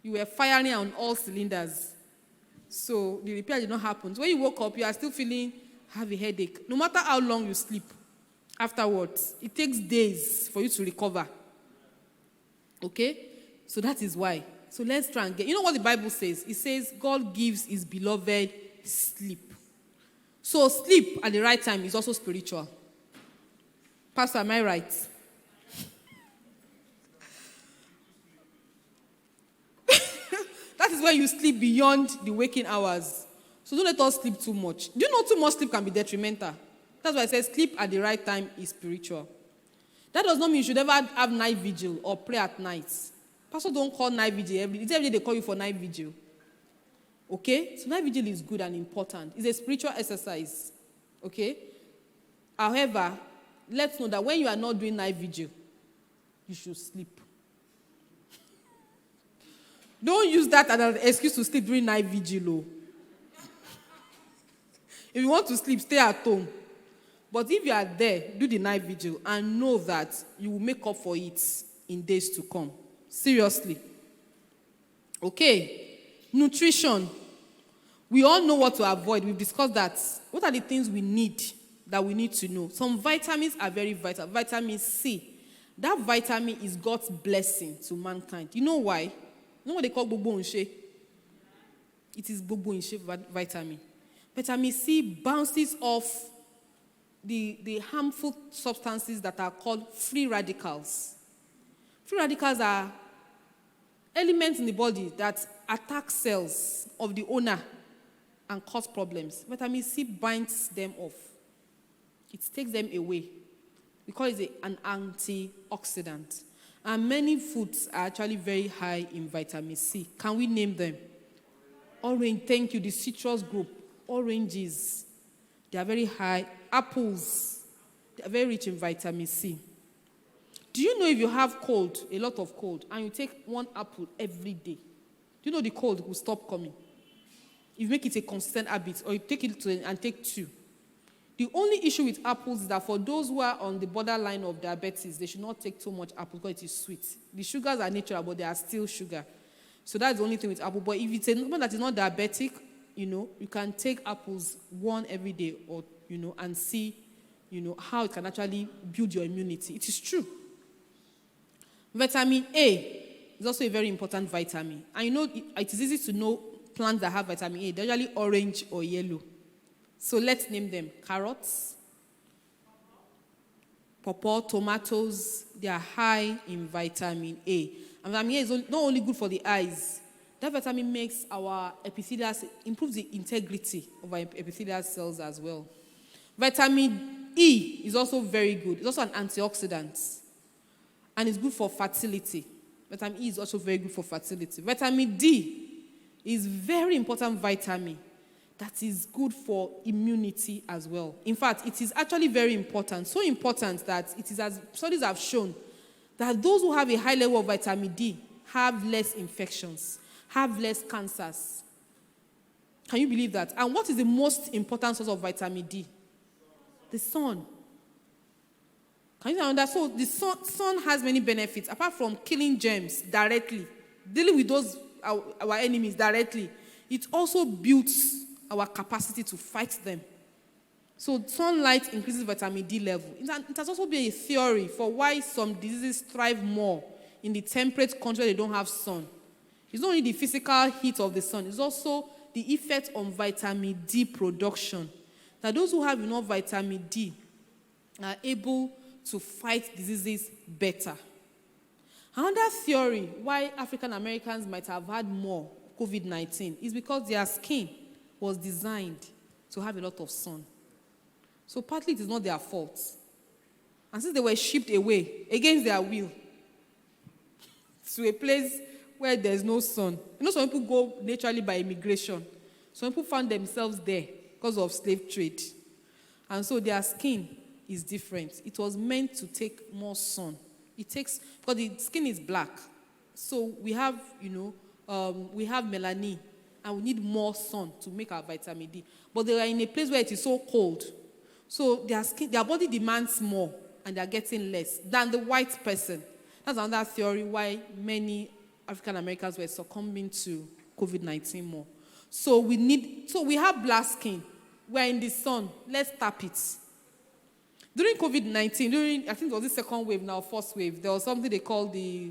You were firing on all cylinders. So the repair did not happen. So when you woke up, you are still feeling, I have a headache. No matter how long you sleep afterwards, it takes days for you to recover. Okay? So that is why. So let's try and get, you know what the Bible says? It says God gives his beloved sleep. So sleep at the right time is also spiritual. Pastor, am I right? That is when you sleep beyond the waking hours. So don't let us sleep too much. Do you know too much sleep can be detrimental? That's why I say sleep at the right time is spiritual. That does not mean you should ever have night vigil or pray at night. Pastor don't call night vigil every day. It's every day they call you for night vigil. Okay? So night vigil is good and important. It's a spiritual exercise. Okay? However, let's know that when you are not doing night vigil, you should sleep. Don't use that as an excuse to sleep during night vigil. If you want to sleep, stay at home. But if you are there, do the night vigil and know that you will make up for it in days to come. Seriously. Okay. Nutrition. We all know what to avoid. We've discussed that. What are the things we need that we need to know? Some vitamins are very vital. Vitamin C. That vitamin is God's blessing to mankind. You know why? You know what they call Gbogbo Nse? It is Gbogbo Nse vitamin. Vitamin C bounces off the harmful substances that are called free radicals. Free radicals are elements in the body that attack cells of the owner and cause problems. Vitamin C binds them off. It takes them away. We call it an antioxidant. And many foods are actually very high in vitamin C. Can we name them? Orange, thank you. The citrus group. Oranges, they are very high. Apples, they are very rich in vitamin C. Do you know if you have cold, a lot of cold, and you take 1 apple every day, do you know the cold will stop coming? If you make it a consistent habit, or you take it and take 2. The only issue with apples is that for those who are on the borderline of diabetes, they should not take too much apple because it is sweet. The sugars are natural, but they are still sugar. So that's the only thing with apple. But if it's a woman that is not diabetic, you can take apples 1 every day, or and see, how it can actually build your immunity. It is true. Vitamin A is also a very important vitamin. And it is easy to know plants that have vitamin A. They're usually orange or yellow. So let's name them. Carrots, pawpaw, tomatoes. They are high in vitamin A. And vitamin A is not only good for the eyes. That vitamin makes our epithelial, improves the integrity of our epithelial cells as well. Vitamin E is also very good. It's also an antioxidant. And it's good for fertility. Vitamin E is also very good for fertility. Vitamin D is very important vitamin that is good for immunity as well. In fact, it is actually very important. So important that it is, as studies have shown, that those who have a high level of vitamin D have less infections, have less cancers. Can you believe that? And what is the most important source of vitamin D? The sun. Can you understand? So the sun has many benefits, apart from killing germs directly, dealing with those our enemies directly. It also builds our capacity to fight them. So sunlight increases vitamin D level. It has also been a theory for why some diseases thrive more in the temperate country where they don't have sun. It's not only the physical heat of the sun, it's also the effect on vitamin D production. That those who have enough vitamin D are able to fight diseases better. Another theory why African Americans might have had more COVID-19 is because their skin was designed to have a lot of sun. So partly it is not their fault. And since they were shipped away against their will to a place where there's no sun. Some people go naturally by immigration. Some people found themselves there because of slave trade. And so their skin is different. It was meant to take more sun. Because the skin is black. So we have, we have melanin, and we need more sun to make our vitamin D. But they are in a place where it is so cold. So their body demands more, and they're getting less than the white person. That's another theory why many African Americans were succumbing to COVID-19 more. So we have black skin. We're in the sun. Let's tap it. During COVID-19, I think it was the second wave now, first wave, there was something they called the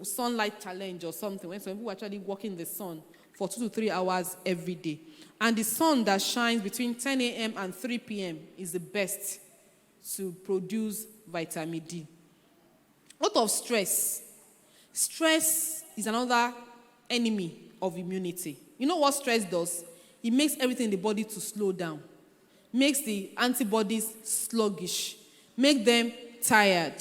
sunlight challenge or something, when some people were actually walking in the sun for 2 to 3 hours every day. And the sun that shines between 10 a.m. and 3 p.m. is the best to produce vitamin D. A lot of stress. Stress is another enemy of immunity. You know what stress does? It makes everything in the body to slow down. Makes the antibodies sluggish. Make them tired.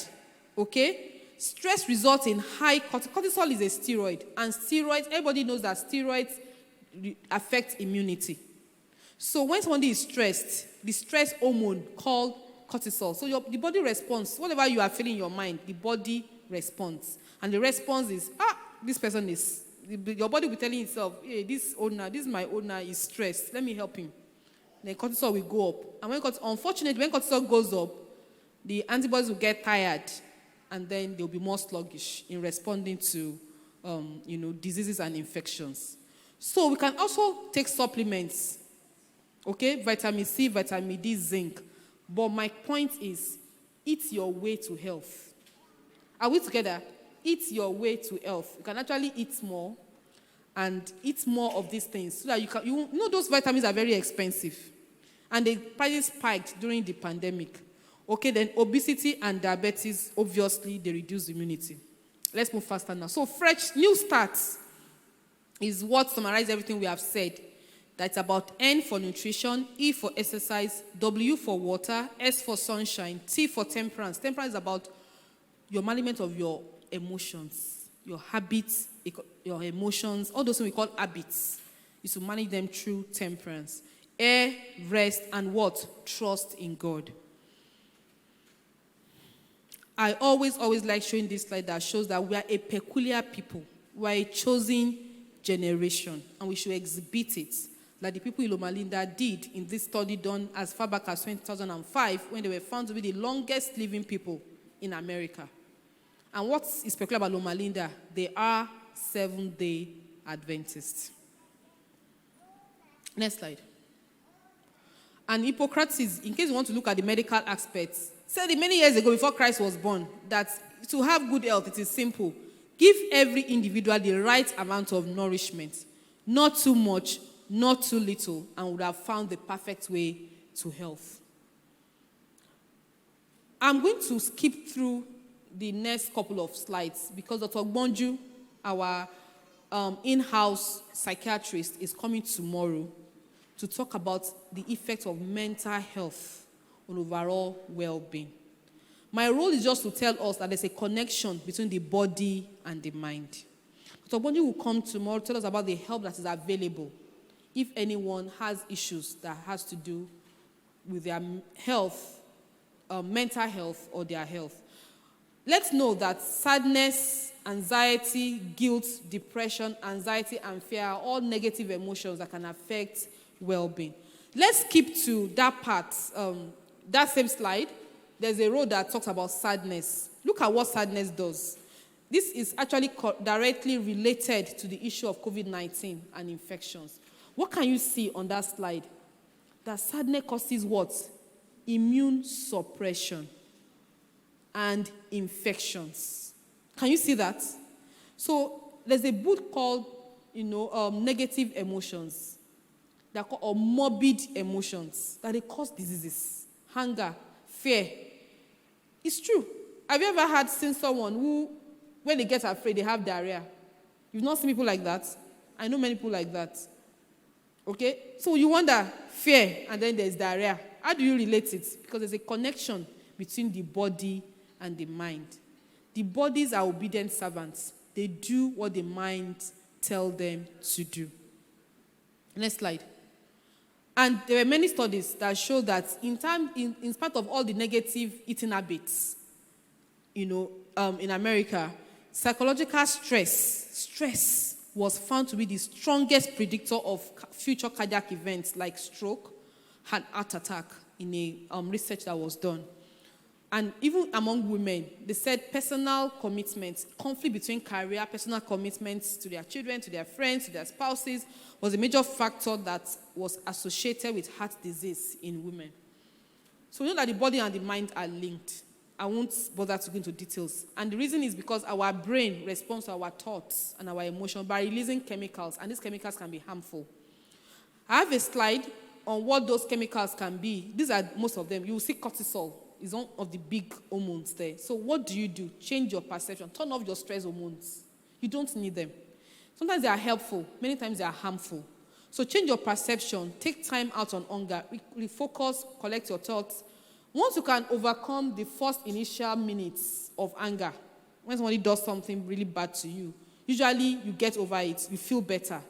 Okay? Stress results in high cortisol. Cortisol is a steroid. And steroids, everybody knows that steroids affect immunity. So when somebody is stressed, the stress hormone called cortisol. So the body responds. Whatever you are feeling in your mind, the body responds. And the response is, this person is, your body will be telling itself, hey, this is my owner, is stressed. Let me help him. Then cortisol will go up. And unfortunately, when cortisol goes up, the antibodies will get tired, and then they'll be more sluggish in responding to, diseases and infections. So we can also take supplements, okay? Vitamin C, vitamin D, zinc. But my point is, eat your way to health. Are we together? Eat your way to health. You can actually eat more and eat more of these things so that those vitamins are very expensive. And the prices spiked during the pandemic. Okay, then obesity and diabetes, obviously, they reduce immunity. Let's move faster now. So fresh, new starts is what summarizes everything we have said. That's about N for nutrition, E for exercise, W for water, S for sunshine, T for temperance. Temperance is about your management of your emotions, your habits, your emotions, all those things we call habits. Is to manage them through temperance. Air, rest, and what? Trust in God. I always like showing this slide that shows that we are a peculiar people. We are a chosen generation, and we should exhibit it, like the people in Loma Linda did in this study done as far back as 2005, when they were found to be the longest living people in America. And what is peculiar about Loma Linda? They are Seventh-day Adventists. Next slide. And Hippocrates, in case you want to look at the medical aspects, said many years ago, before Christ was born, that to have good health, it is simple. Give every individual the right amount of nourishment. Not too much, not too little, and would have found the perfect way to health. I'm going to skip through the next couple of slides because Dr. Bonju, our in-house psychiatrist, is coming tomorrow to talk about the effect of mental health on overall well-being. My role is just to tell us that there's a connection between the body and the mind. Dr. Bonju will come tomorrow to tell us about the help that is available if anyone has issues that has to do with their health, mental health, or their health. Let's know that sadness, anxiety, guilt, depression, anxiety, and fear are all negative emotions that can affect well-being. Let's skip to that part, that same slide, there's a road that talks about sadness. Look at what sadness does. This is actually directly related to the issue of COVID-19 and infections. What can you see on that slide? That sadness causes what? Immune suppression and infections. Can you see that? So there's a book called, Negative Emotions, or morbid emotions, that they cause diseases, hunger, fear. It's true. Have you ever seen someone who, when they get afraid, they have diarrhea? You've not seen people like that? I know many people like that. Okay? So you wonder, fear, and then there's diarrhea. How do you relate it? Because there's a connection between the body and the mind. The bodies are obedient servants. They do what the mind tells them to do. Next slide. And there were many studies that show that in spite of all the negative eating habits, in America, psychological stress was found to be the strongest predictor of future cardiac events like stroke and heart attack in a research that was done. And even among women, they said personal commitments, conflict between career, personal commitments to their children, to their friends, to their spouses, was a major factor that was associated with heart disease in women. So we know that the body and the mind are linked. I won't bother to go into details. And the reason is because our brain responds to our thoughts and our emotions by releasing chemicals, and these chemicals can be harmful. I have a slide on what those chemicals can be. These are most of them. You will see cortisol is one of the big hormones there. So what do? Change your perception. Turn off your stress hormones. You don't need them. Sometimes they are helpful. Many times they are harmful. So change your perception. Take time out on hunger. Refocus. Collect your thoughts. Once you can overcome the first initial minutes of anger, when somebody does something really bad to you, usually you get over it. You feel better.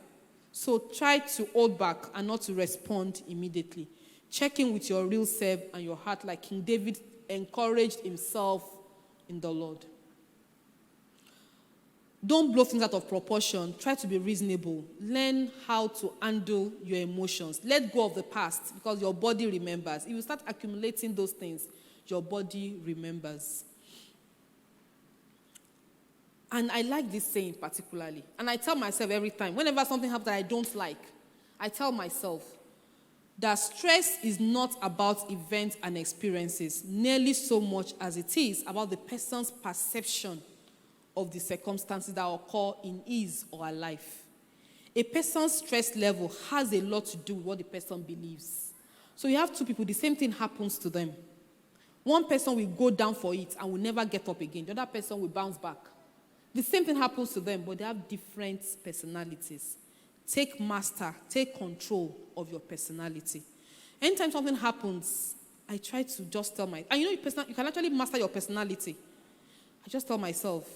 So try to hold back and not to respond immediately. Check in with your real self and your heart, like King David encouraged himself in the Lord. Don't blow things out of proportion. Try to be reasonable. Learn how to handle your emotions. Let go of the past, because your body remembers. If you start accumulating those things, your body remembers. And I like this saying particularly. And I tell myself every time, whenever something happens that I don't like, I tell myself that stress is not about events and experiences nearly so much as it is about the person's perception of the circumstances that occur in his or her life. A person's stress level has a lot to do with what the person believes. So you have two people, the same thing happens to them. One person will go down for it and will never get up again. The other person will bounce back. The same thing happens to them, but they have different personalities. Take control of your personality. Anytime something happens, I try to just tell and you can actually master your personality. I just tell myself,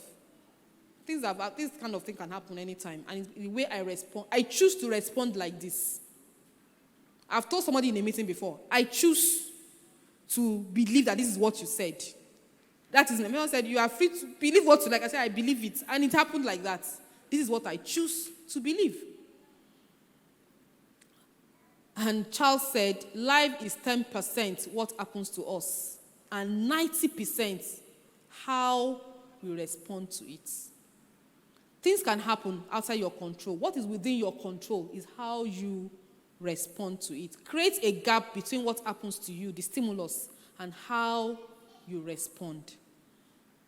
this kind of thing can happen anytime. And the way I respond, I choose to respond like this. I've told somebody in a meeting before, I choose to believe that this is what you said. That is, everyone said, you are free to believe what you like. I said, I believe it. And it happened like that. This is what I choose to believe. And Charles said, life is 10% what happens to us, and 90% how we respond to it. Things can happen outside your control. What is within your control is how you respond to it. Create a gap between what happens to you, the stimulus, and how you respond.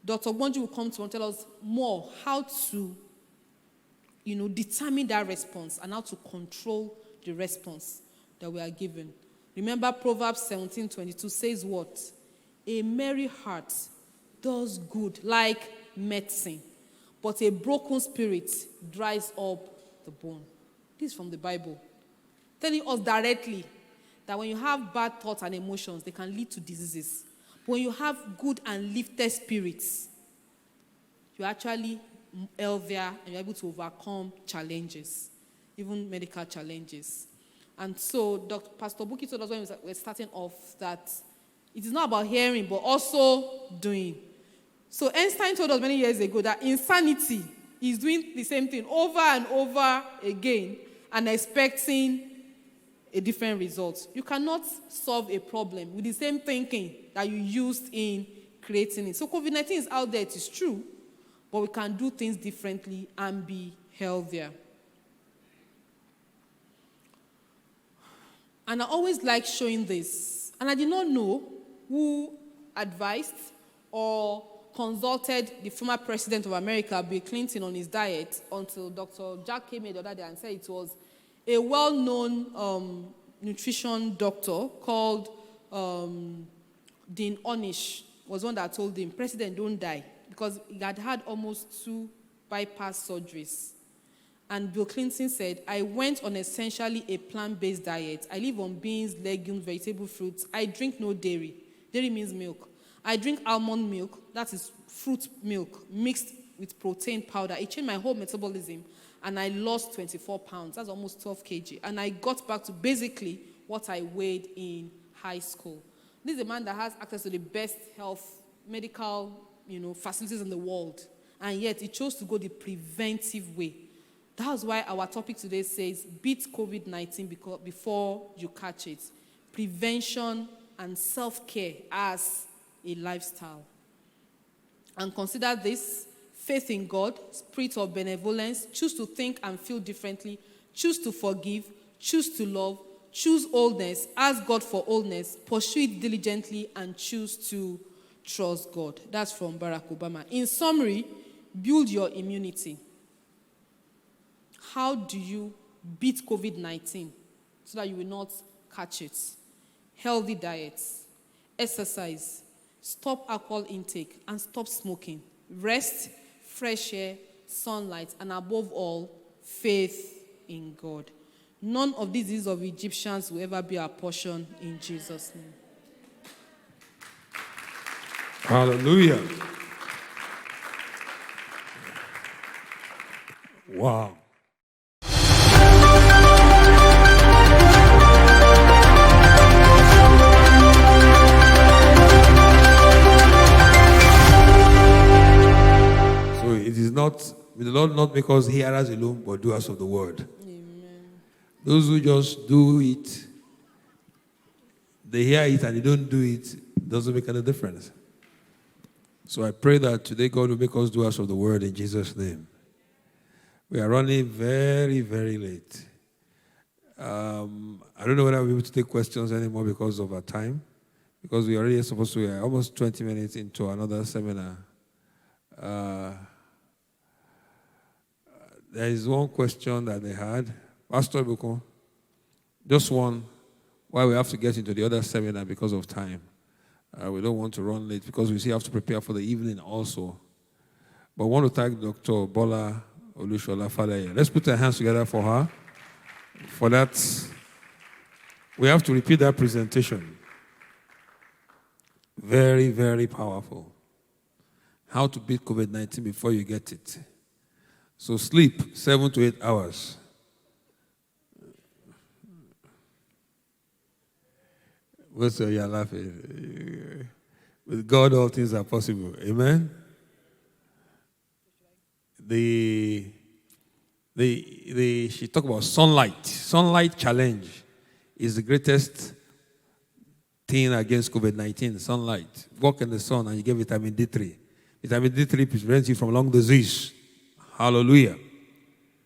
Dr. Bonji will come to and tell us more how to, determine that response and how to control the response that we are given. Remember, Proverbs 17:22 says what? A merry heart does good like medicine, but a broken spirit dries up the bone. This is from the Bible, telling us directly that when you have bad thoughts and emotions, they can lead to diseases. But when you have good and lifted spirits, you're actually healthier and you're able to overcome challenges, even medical challenges. And so Pastor Buki told us when we were starting off that it is not about hearing, but also doing. So Einstein told us many years ago that insanity is doing the same thing over and over again and expecting a different result. You cannot solve a problem with the same thinking that you used in creating it. So COVID-19 is out there, it is true, but we can do things differently and be healthier. And I always like showing this. And I did not know who advised or consulted the former president of America, Bill Clinton, on his diet until Dr. Jack came here the other day and said it was a well-known nutrition doctor called Dean Ornish was one that told him, President, don't die, because he had had almost 2 bypass surgeries. And Bill Clinton said, I went on essentially a plant-based diet. I live on beans, legumes, vegetable fruits. I drink no dairy. Dairy means milk. I drink almond milk, that is fruit milk, mixed with protein powder. It changed my whole metabolism, and I lost 24 pounds. That's almost 12 kg. And I got back to basically what I weighed in high school. This is a man that has access to the best health, medical, facilities in the world. And yet, he chose to go the preventive way. That's why our topic today says, beat COVID-19 before you catch it. Prevention and self-care as a lifestyle. And consider this: faith in God, spirit of benevolence, choose to think and feel differently, choose to forgive, choose to love, choose wholeness, ask God for wholeness, pursue it diligently, and choose to trust God. That's from Barack Obama. In summary, build your immunity. How do you beat COVID-19 so that you will not catch it? Healthy diets, exercise, stop alcohol intake, and stop smoking. Rest, fresh air, sunlight, and above all, faith in God. None of these diseases of Egyptians will ever be our portion in Jesus' name. Hallelujah. Wow. It is not, may the Lord not make us hearers alone, but doers of the word. Amen. Those who just do it, they hear it and they don't do it, doesn't make any difference. So I pray that today God will make us doers of the word in Jesus' name. We are running very, very late. I don't know whether we'll be able to take questions anymore because of our time, because we already supposed to be almost 20 minutes into another seminar. There is one question that they had. Pastor Buko, just one, why we have to get into the other seminar because of time. We don't want to run late because we still have to prepare for the evening also. But I want to thank Dr. Bola Faleye. Let's put our hands together for her. For that, we have to repeat that presentation. Very, very powerful. How to beat COVID-19 before you get it. So sleep 7 to 8 hours. What's you're laughing? With God, all things are possible. Amen? She talked about sunlight. Sunlight challenge is the greatest thing against COVID-19. Sunlight. Walk in the sun and you get vitamin D3. Vitamin D3 prevents you from lung disease. Hallelujah.